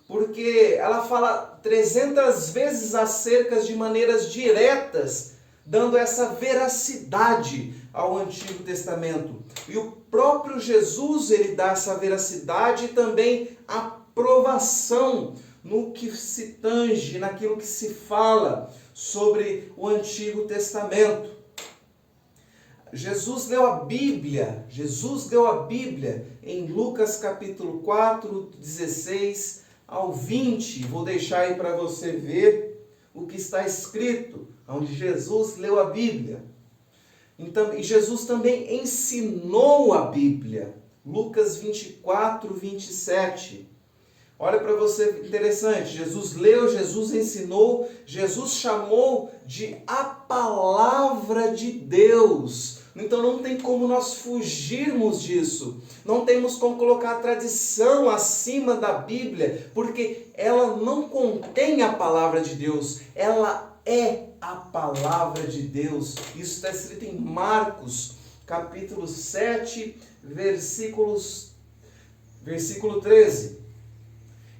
porque ela fala 300 vezes acerca de maneiras diretas, dando essa veracidade ao Antigo Testamento. E o próprio Jesus, ele dá essa veracidade e também aprovação no que se tange, naquilo que se fala sobre o Antigo Testamento. Jesus deu a Bíblia em Lucas capítulo 4, 16 ao 20. Vou deixar aí para você ver o que está escrito, onde Jesus leu a Bíblia. Então, e Jesus também ensinou a Bíblia. Lucas 24, 27. Olha para você, interessante. Jesus leu, Jesus ensinou, Jesus chamou de a palavra de Deus. Então não tem como nós fugirmos disso. Não temos como colocar a tradição acima da Bíblia, porque ela não contém a palavra de Deus. Ela é a palavra de Deus. Isso está escrito em Marcos, capítulo 7, versículo 13.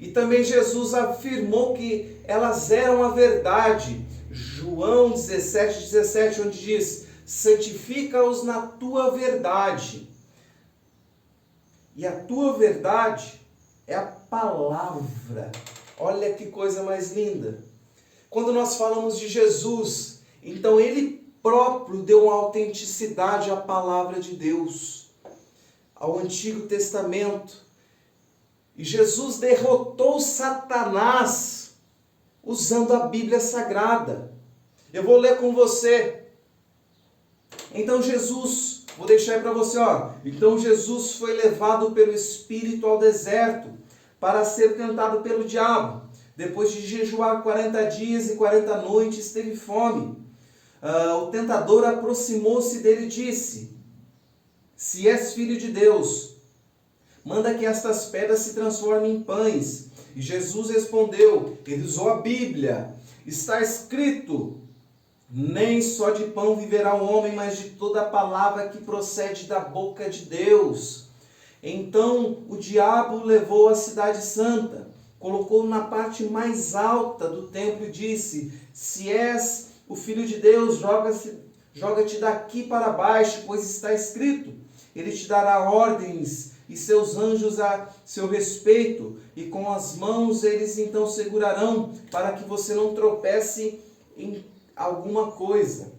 E também Jesus afirmou que elas eram a verdade. João 17, 17, onde diz: santifica-os na tua verdade. E a tua verdade é a palavra. Olha que coisa mais linda. Quando nós falamos de Jesus, então ele próprio deu uma autenticidade à palavra de Deus, ao Antigo Testamento. E Jesus derrotou Satanás usando a Bíblia Sagrada. Eu vou ler com você. Então Jesus, vou deixar aí para você, Então Jesus foi levado pelo Espírito ao deserto para ser tentado pelo diabo. Depois de jejuar 40 dias e 40 noites, teve fome. O tentador aproximou-se dele e disse: se és filho de Deus, manda que estas pedras se transformem em pães. E Jesus respondeu, ele usou a Bíblia, está escrito, nem só de pão viverá o homem, mas de toda a palavra que procede da boca de Deus. Então o diabo levou a cidade santa, colocou-o na parte mais alta do templo e disse, se és o Filho de Deus, joga-te daqui para baixo, pois está escrito, ele te dará ordens e seus anjos a seu respeito, e com as mãos eles então segurarão, para que você não tropece em alguma coisa.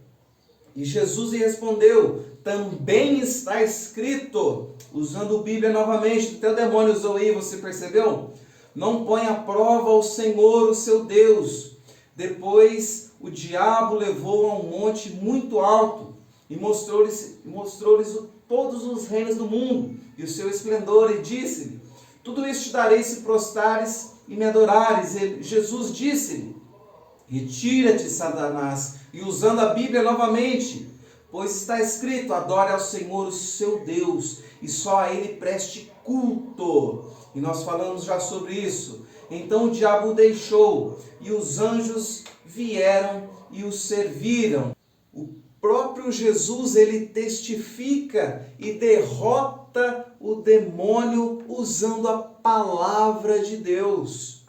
E Jesus lhe respondeu, também está escrito, usando a Bíblia novamente, o teu demônio usou aí, você percebeu? Não põe à prova o Senhor, o seu Deus. Depois o diabo levou a um monte muito alto e mostrou-lhes todos os reinos do mundo e o seu esplendor, e disse-lhe, tudo isso te darei se prostrares e me adorares. E Jesus disse-lhe, retira-te, Satanás, e usando a Bíblia novamente, pois está escrito, adore ao Senhor o seu Deus, e só a Ele preste culto. E nós falamos já sobre isso. Então o diabo o deixou, e os anjos vieram e o serviram. O próprio Jesus, ele testifica e derrota o demônio usando a palavra de Deus.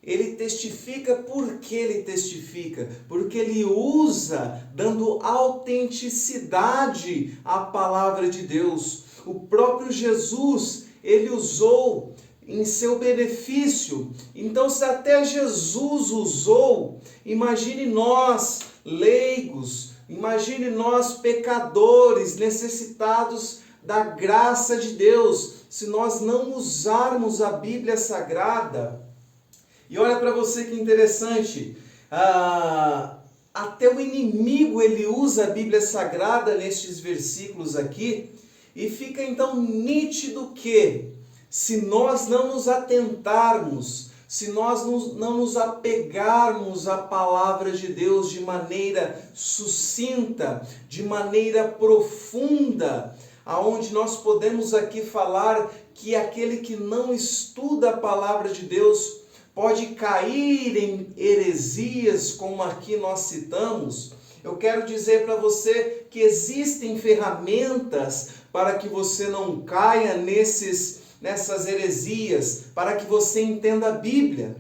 Ele testifica, por que ele testifica? Porque ele usa, dando autenticidade à palavra de Deus. O próprio Jesus, ele usou em seu benefício. Então, se até Jesus usou, imagine nós, leigos, imagine nós, pecadores, necessitados da graça de Deus, se nós não usarmos a Bíblia Sagrada. E olha para você que interessante, até o inimigo ele usa a Bíblia Sagrada nestes versículos aqui, e fica então nítido que, se nós não nos atentarmos, se nós não nos apegarmos à palavra de Deus de maneira sucinta, de maneira profunda, aonde nós podemos aqui falar que aquele que não estuda a palavra de Deus pode cair em heresias, como aqui nós citamos. Eu quero dizer para você que existem ferramentas para que você não caia nessas heresias, para que você entenda a Bíblia.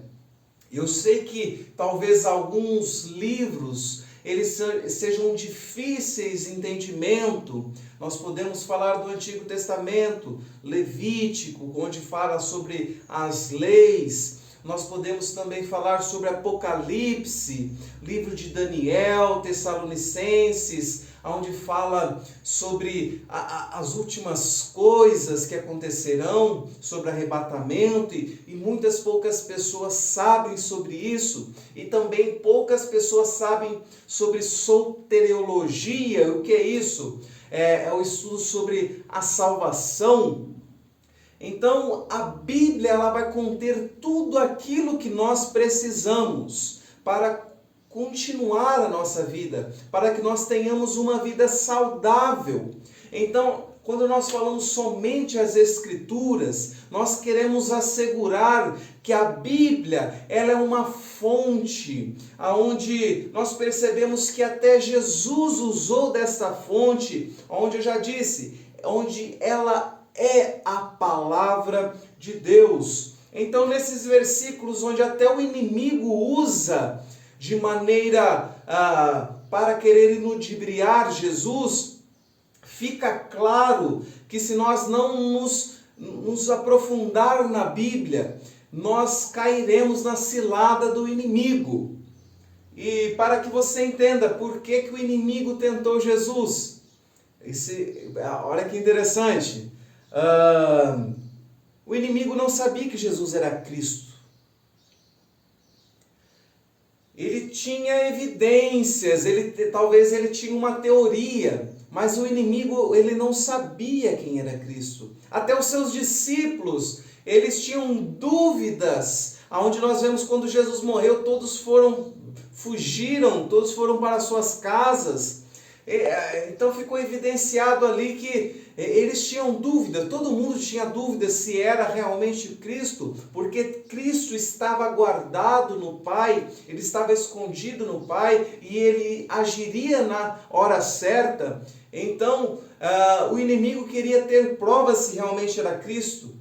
Eu sei que talvez alguns livros eles sejam difíceis de entendimento. Nós podemos falar do Antigo Testamento, Levítico, onde fala sobre as leis. Nós podemos também falar sobre Apocalipse, livro de Daniel, Tessalonicenses, onde fala sobre as últimas coisas que acontecerão, sobre arrebatamento, e muitas poucas pessoas sabem sobre isso, e também poucas pessoas sabem sobre soteriologia. O que é isso? É o estudo sobre a salvação. Então, a Bíblia ela vai conter tudo aquilo que nós precisamos para continuar a nossa vida, para que nós tenhamos uma vida saudável. Então, quando nós falamos somente as Escrituras, nós queremos assegurar que a Bíblia ela é uma fonte, onde nós percebemos que até Jesus usou dessa fonte, onde eu já disse, onde ela é a palavra de Deus. Então, nesses versículos onde até o inimigo usa de maneira para querer ludibriar Jesus, fica claro que se nós não nos aprofundar na Bíblia, nós cairemos na cilada do inimigo. E para que você entenda por que o inimigo tentou Jesus, olha que interessante. O inimigo não sabia que Jesus era Cristo. Ele tinha evidências, talvez ele tinha uma teoria, mas o inimigo ele não sabia quem era Cristo. Até os seus discípulos, eles tinham dúvidas, aonde nós vemos quando Jesus morreu, todos fugiram, todos foram para suas casas. Então ficou evidenciado ali que eles tinham dúvida, todo mundo tinha dúvida se era realmente Cristo, porque Cristo estava guardado no Pai, ele estava escondido no Pai e ele agiria na hora certa. Então o inimigo queria ter provas se realmente era Cristo.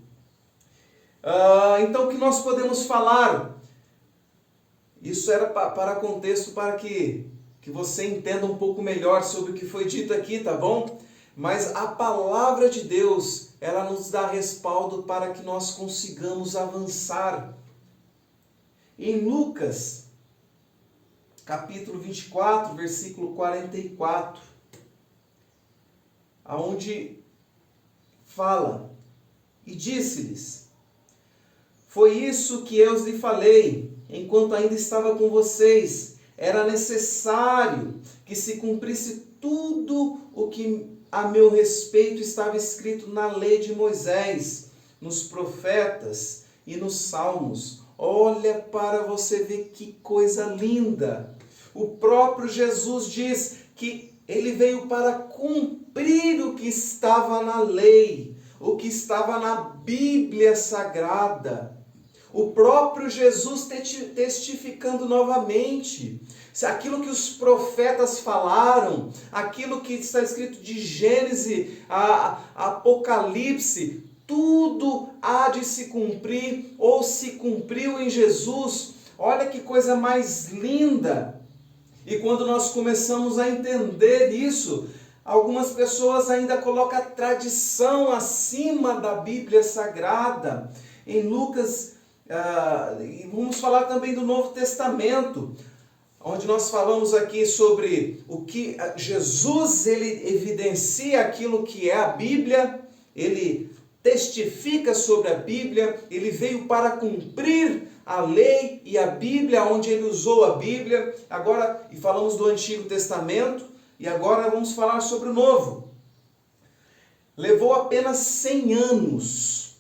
Então o que nós podemos falar? Isso era para contexto, para que você entenda um pouco melhor sobre o que foi dito aqui, tá bom? Mas a palavra de Deus, ela nos dá respaldo para que nós consigamos avançar. Em Lucas, capítulo 24, versículo 44, aonde fala: e disse-lhes: foi isso que eu lhe falei, enquanto ainda estava com vocês. Era necessário que se cumprisse tudo o que a meu respeito estava escrito na lei de Moisés, nos profetas e nos salmos. Olha para você ver que coisa linda. O próprio Jesus diz que ele veio para cumprir o que estava na lei, o que estava na Bíblia Sagrada. O próprio Jesus testificando novamente. Se aquilo que os profetas falaram, aquilo que está escrito de Gênesis a Apocalipse, tudo há de se cumprir ou se cumpriu em Jesus. Olha que coisa mais linda! E quando nós começamos a entender isso, algumas pessoas ainda colocam a tradição acima da Bíblia Sagrada. Em Lucas, vamos falar também do Novo Testamento, onde nós falamos aqui sobre o que Jesus, ele evidencia aquilo que é a Bíblia, ele testifica sobre a Bíblia, ele veio para cumprir a lei e a Bíblia, onde ele usou a Bíblia. Agora, e falamos do Antigo Testamento, e agora vamos falar sobre o Novo. Levou apenas 100 anos,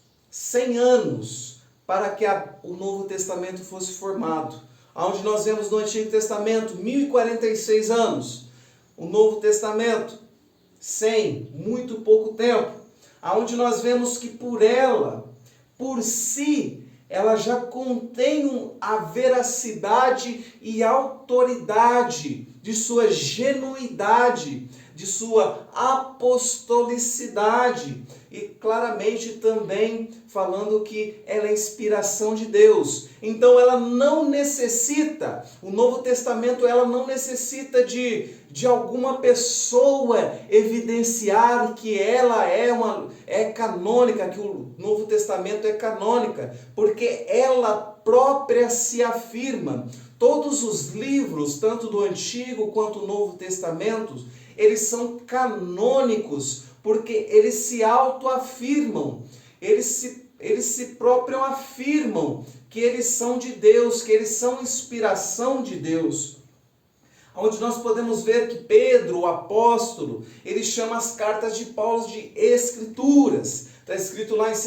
para que o Novo Testamento fosse formado. Onde nós vemos no Antigo Testamento 1046 anos. O Novo Testamento 100, muito pouco tempo. Onde nós vemos que por si, ela já contém a veracidade e autoridade de sua genuidade, de sua apostolicidade. E claramente também falando que ela é inspiração de Deus. Então ela não necessita, o Novo Testamento, ela não necessita de alguma pessoa evidenciar que ela é canônica, que o Novo Testamento é canônica, porque ela própria se afirma. Todos os livros, tanto do Antigo quanto do Novo Testamento, eles são canônicos, porque eles se autoafirmam, eles se próprio afirmam que eles são de Deus, que eles são inspiração de Deus. Onde nós podemos ver que Pedro, o apóstolo, ele chama as cartas de Paulo de escrituras. Está escrito lá em 2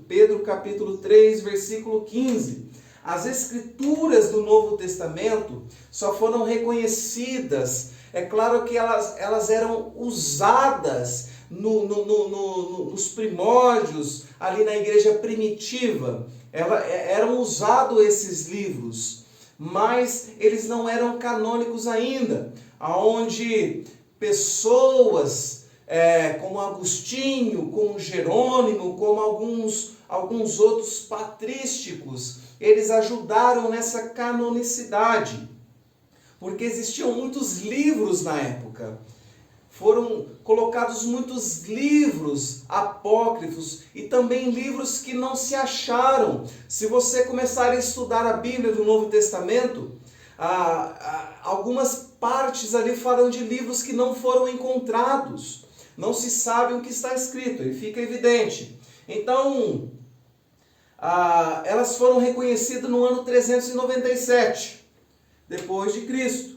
Pedro capítulo 3, versículo 15. As escrituras do Novo Testamento só foram reconhecidas. É claro que elas eram usadas nos primórdios, ali na igreja primitiva. Eram usados esses livros, mas eles não eram canônicos ainda. Onde pessoas como Agostinho, como Jerônimo, como alguns outros patrísticos, eles ajudaram nessa canonicidade. Porque existiam muitos livros na época. Foram colocados muitos livros apócrifos e também livros que não se acharam. Se você começar a estudar a Bíblia do Novo Testamento, algumas partes ali falam de livros que não foram encontrados. Não se sabe o que está escrito, e fica evidente. Então, elas foram reconhecidas no ano 397. Depois de Cristo.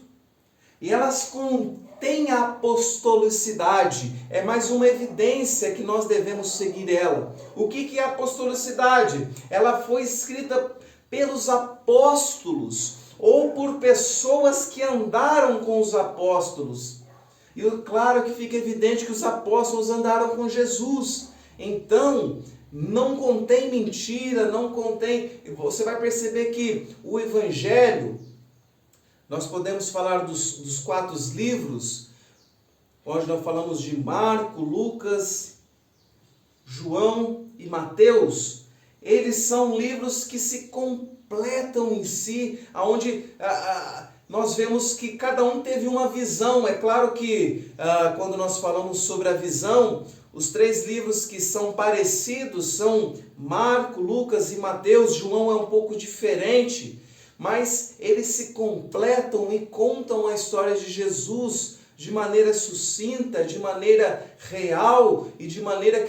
E elas contêm a apostolicidade. É mais uma evidência que nós devemos seguir ela. O que é a apostolicidade? Ela foi escrita pelos apóstolos ou por pessoas que andaram com os apóstolos. E claro que fica evidente que os apóstolos andaram com Jesus. Então, não contém mentira, não contém... Você vai perceber que o Evangelho, nós podemos falar dos 4 livros. Hoje nós falamos de Marcos, Lucas, João e Mateus. Eles são livros que se completam em si, onde nós vemos que cada um teve uma visão. É claro que quando nós falamos sobre a visão, os 3 livros que são parecidos são Marcos, Lucas e Mateus. João é um pouco diferente, mas eles se completam e contam a história de Jesus de maneira sucinta, de maneira real e de maneira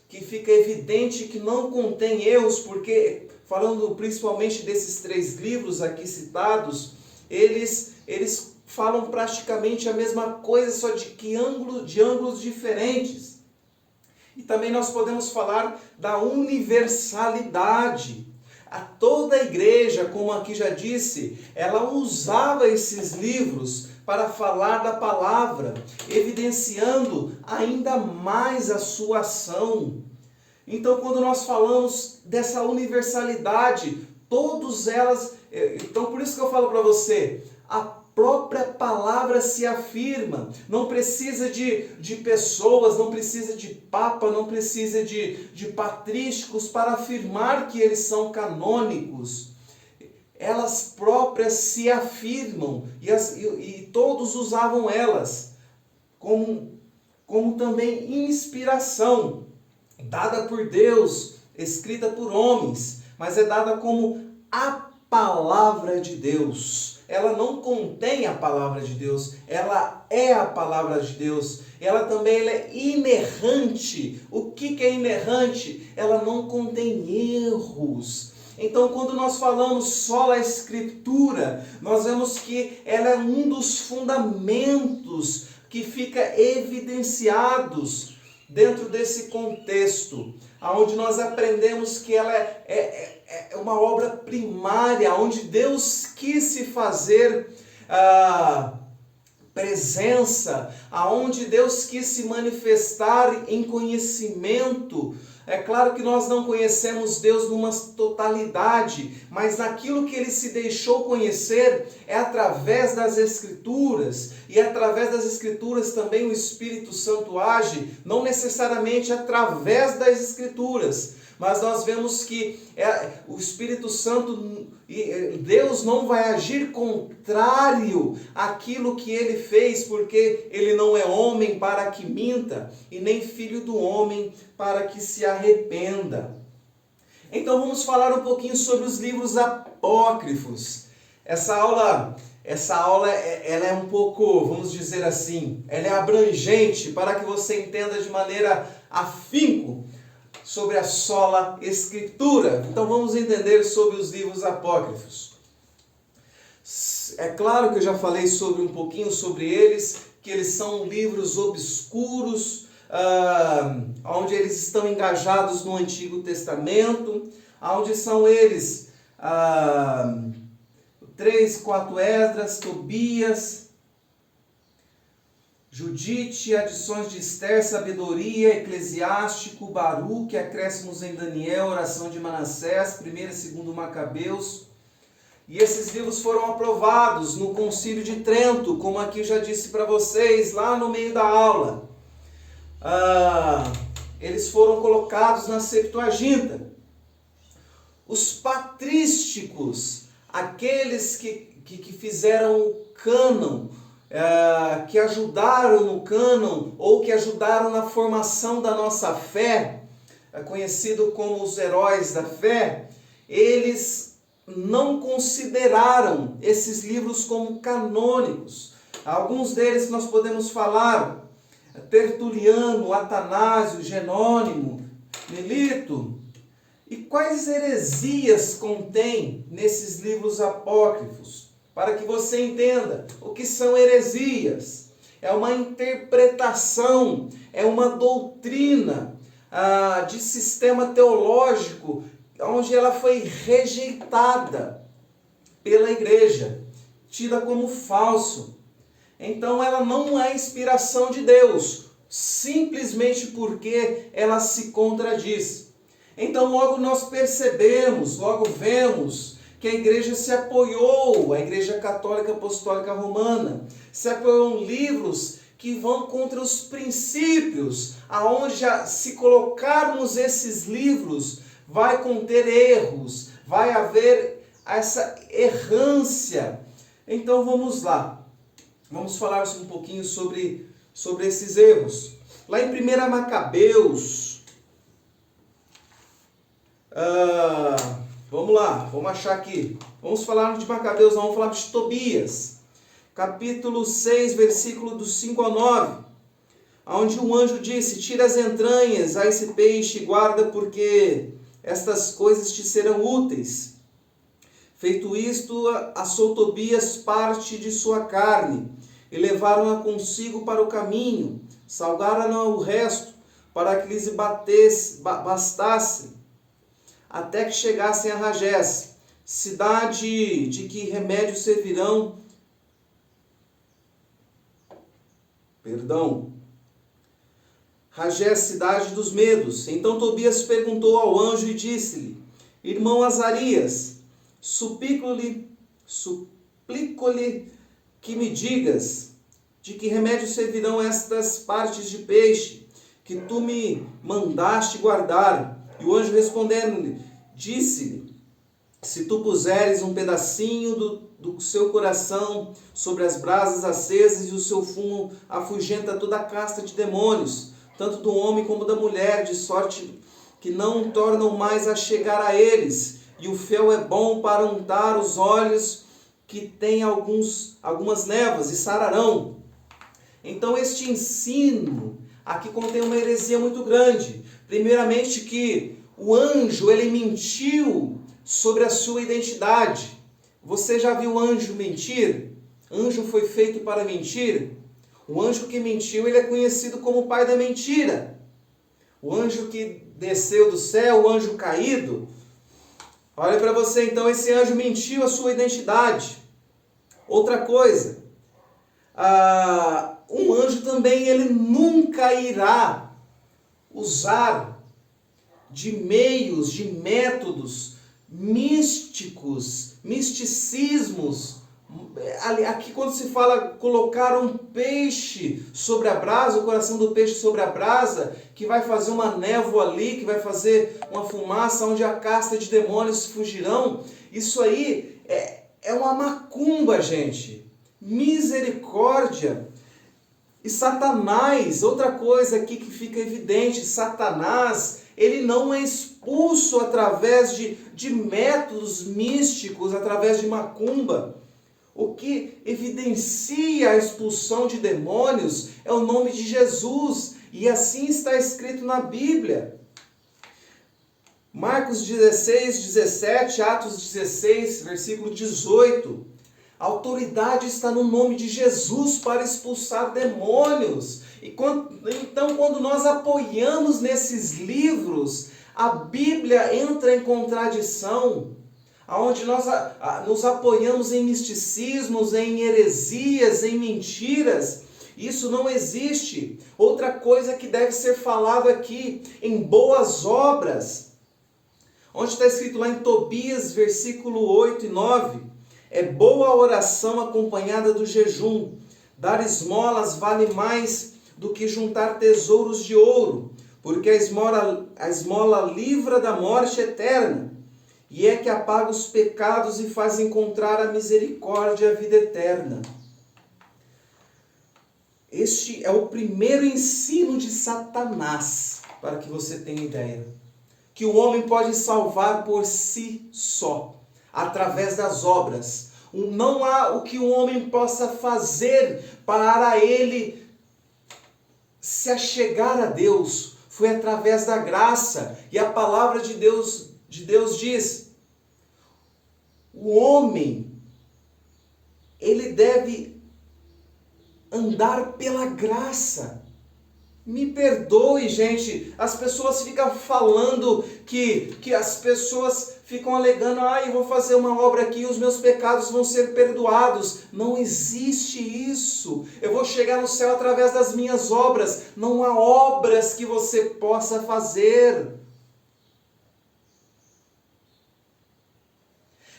que fica evidente que não contém erros, porque falando principalmente desses 3 livros aqui citados, eles falam praticamente a mesma coisa, só de ângulos diferentes. E também nós podemos falar da universalidade. Toda a igreja, como aqui já disse, ela usava esses livros para falar da palavra, evidenciando ainda mais a sua ação. Então, quando nós falamos dessa universalidade, todas elas... Então, por isso que eu falo para você, a própria palavra se afirma. Não precisa de pessoas, não precisa de papa, não precisa de patrísticos para afirmar que eles são canônicos. Elas próprias se afirmam e todos usavam elas como também inspiração, dada por Deus, escrita por homens, mas é dada como a palavra de Deus. Ela não contém a palavra de Deus, ela é a palavra de Deus. Ela também é inerrante. O que é inerrante? Ela não contém erros. Então, quando nós falamos sola escritura, nós vemos que ela é um dos fundamentos que fica evidenciados dentro desse contexto, onde nós aprendemos que ela é uma obra primária, onde Deus quis se fazer presença, aonde Deus quis se manifestar em conhecimento. É claro que nós não conhecemos Deus numa totalidade, mas naquilo que Ele se deixou conhecer é através das Escrituras, e através das Escrituras também o Espírito Santo age, não necessariamente através das Escrituras, mas nós vemos que o Espírito Santo, Deus não vai agir contrário àquilo que Ele fez, porque Ele não é homem para que minta, e nem filho do homem para que se arrependa. Então vamos falar um pouquinho sobre os livros apócrifos. Essa aula ela é um pouco, vamos dizer assim, ela é abrangente para que você entenda de maneira afinco sobre a sola escritura. Então vamos entender sobre os livros apócrifos. É claro que eu já falei um pouquinho sobre eles, que eles são livros obscuros, onde eles estão engajados no Antigo Testamento, onde são eles 3, 4 Esdras, Tobias, Judite, adições de Ester, sabedoria, Eclesiástico, Baruque, acréscimos em Daniel, oração de Manassés, 1 e 2 Macabeus. E esses livros foram aprovados no Concílio de Trento, como aqui já disse para vocês, lá no meio da aula. Eles foram colocados na Septuaginta. Os patrísticos, aqueles que fizeram o cânon, que ajudaram no cânon ou que ajudaram na formação da nossa fé, conhecido como os heróis da fé, eles não consideraram esses livros como canônicos. Alguns deles nós podemos falar: Tertuliano, Atanásio, Jerônimo, Melito. E quais heresias contém nesses livros apócrifos? Para que você entenda o que são heresias. É uma interpretação, é uma doutrina de sistema teológico, onde ela foi rejeitada pela igreja, tida como falso. Então ela não é inspiração de Deus, simplesmente porque ela se contradiz. Então logo nós percebemos, logo vemos que a igreja se apoiou, a Igreja Católica Apostólica Romana, se apoiou em livros que vão contra os princípios, aonde se colocarmos esses livros, vai conter erros, vai haver essa errância. Então vamos lá, vamos falar um pouquinho sobre esses erros. Lá em 1 Macabeus, vamos lá, vamos achar aqui. Vamos falar de Macabeus, não vamos falar de Tobias. Capítulo 6, versículo do 5 ao 9. Onde um anjo disse: tira as entranhas a esse peixe e guarda, porque estas coisas te serão úteis. Feito isto, assou Tobias parte de sua carne, e levaram-a consigo para o caminho, salgaram-a o resto, para que lhes bastasse, até que chegassem a Ragés, cidade de que remédios servirão. Ragés, cidade dos medos. Então Tobias perguntou ao anjo e disse-lhe: irmão Azarias, suplico-lhe que me digas de que remédios servirão estas partes de peixe que tu me mandaste guardar. E o anjo respondendo-lhe, disse-lhe: se tu puseres um pedacinho do seu coração sobre as brasas acesas, e o seu fumo afugenta toda a casta de demônios, tanto do homem como da mulher, de sorte que não tornam mais a chegar a eles. E o fel é bom para untar os olhos que têm algumas névoas, e sararão. Então este ensino aqui contém uma heresia muito grande. Primeiramente que o anjo, ele mentiu sobre a sua identidade. Você já viu anjo mentir? Anjo foi feito para mentir? O anjo que mentiu, ele é conhecido como o pai da mentira. O anjo que desceu do céu, o anjo caído. Olha para você, então, esse anjo mentiu a sua identidade. Outra coisa, um anjo também, ele nunca irá usar de meios, de métodos místicos, misticismos. Aqui quando se fala colocar um peixe sobre a brasa, o coração do peixe sobre a brasa, que vai fazer uma névoa ali, que vai fazer uma fumaça onde a casta de demônios fugirão, isso aí é uma macumba, gente. Misericórdia. E Satanás, outra coisa aqui que fica evidente, Satanás, ele não é expulso através de métodos místicos, através de macumba. O que evidencia a expulsão de demônios é o nome de Jesus, e assim está escrito na Bíblia. Marcos 16, 17, Atos 16, versículo 18. A autoridade está no nome de Jesus para expulsar demônios. Então, quando nós apoiamos nesses livros, a Bíblia entra em contradição, onde nós nos apoiamos em misticismos, em heresias, em mentiras. Isso não existe. Outra coisa que deve ser falado aqui, em boas obras, onde está escrito lá em Tobias, versículo 8 e 9, é boa a oração acompanhada do jejum. Dar esmolas vale mais do que juntar tesouros de ouro, porque a esmola livra da morte eterna, e é que apaga os pecados e faz encontrar a misericórdia e a vida eterna. Este é o primeiro ensino de Satanás, para que você tenha ideia. Que o homem pode salvar por si só, através das obras. Não há o que o homem possa fazer para ele se achegar a Deus. Foi através da graça. E a palavra de Deus diz: o homem, ele deve andar pela graça. Me perdoe, gente, as pessoas ficam falando que as pessoas ficam alegando, eu vou fazer uma obra aqui e os meus pecados vão ser perdoados. Não existe isso. Eu vou chegar no céu através das minhas obras. Não há obras que você possa fazer.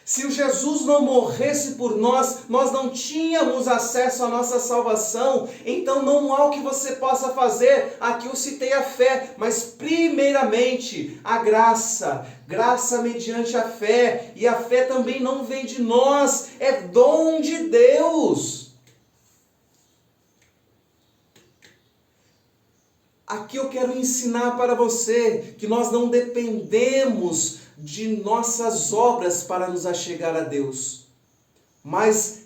Se o Jesus não morresse por nós, nós não tínhamos acesso à nossa salvação, então não há o que você possa fazer. Aqui eu citei a fé, mas primeiramente a graça mediante a fé, e a fé também não vem de nós, é dom de Deus. Aqui eu quero ensinar para você que nós não dependemos de nossas obras para nos achegar a Deus, mas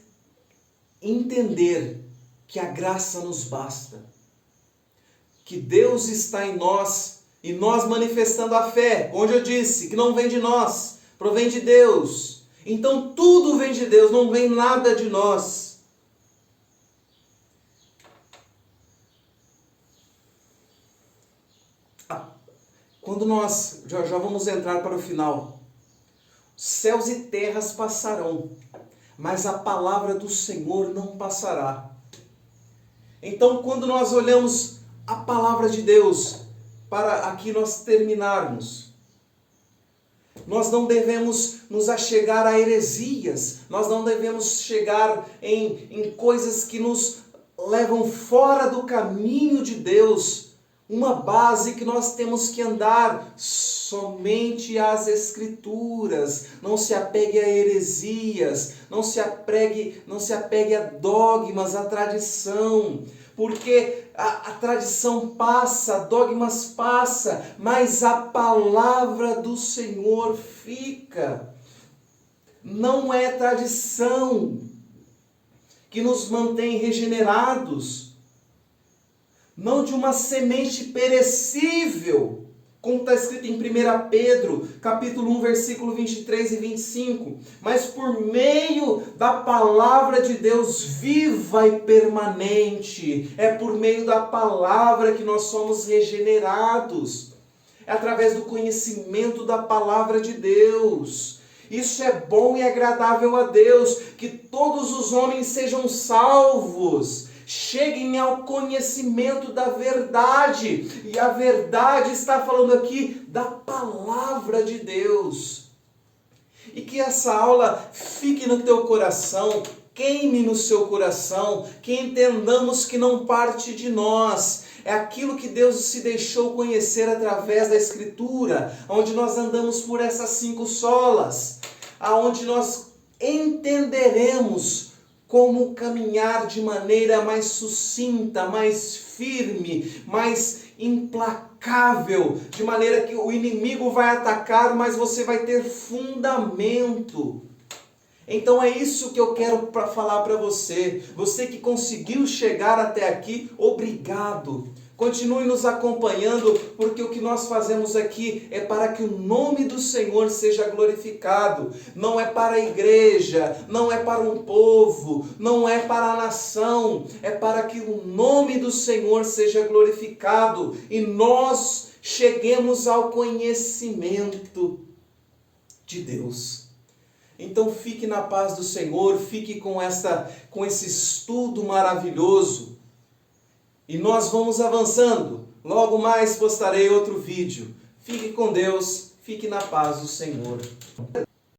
entender que a graça nos basta, que Deus está em nós e nós manifestando a fé, onde eu disse que não vem de nós, provém de Deus. Então tudo vem de Deus, não vem nada de nós. Quando nós, já vamos entrar para o final, céus e terras passarão, mas a palavra do Senhor não passará. Então, quando nós olhamos a palavra de Deus, para aqui nós terminarmos, nós não devemos nos achegar a heresias, nós não devemos chegar em coisas que nos levam fora do caminho de Deus. Uma base que nós temos que andar somente às Escrituras. Não se apegue a heresias, não se apegue a dogmas, a tradição. Porque a tradição passa, dogmas passa, mas a palavra do Senhor fica. Não é tradição que nos mantém regenerados. Não de uma semente perecível, como está escrito em 1 Pedro, capítulo 1, versículo 23 e 25, mas por meio da palavra de Deus viva e permanente. É por meio da palavra que nós somos regenerados. É através do conhecimento da palavra de Deus. Isso é bom e agradável a Deus, que todos os homens sejam salvos, cheguem ao conhecimento da verdade. E a verdade está falando aqui da palavra de Deus. E que essa aula fique no teu coração, queime no seu coração, que entendamos que não parte de nós. É aquilo que Deus se deixou conhecer através da Escritura, onde nós andamos por essas 5 solas, aonde nós entenderemos como caminhar de maneira mais sucinta, mais firme, mais implacável, de maneira que o inimigo vai atacar, mas você vai ter fundamento. Então é isso que eu quero falar para você. Você que conseguiu chegar até aqui, obrigado. Continue nos acompanhando, porque o que nós fazemos aqui é para que o nome do Senhor seja glorificado. Não é para a igreja, não é para um povo, não é para a nação. É para que o nome do Senhor seja glorificado e nós cheguemos ao conhecimento de Deus. Então fique na paz do Senhor, fique com esse estudo maravilhoso. E nós vamos avançando. Logo mais postarei outro vídeo. Fique com Deus, fique na paz do Senhor.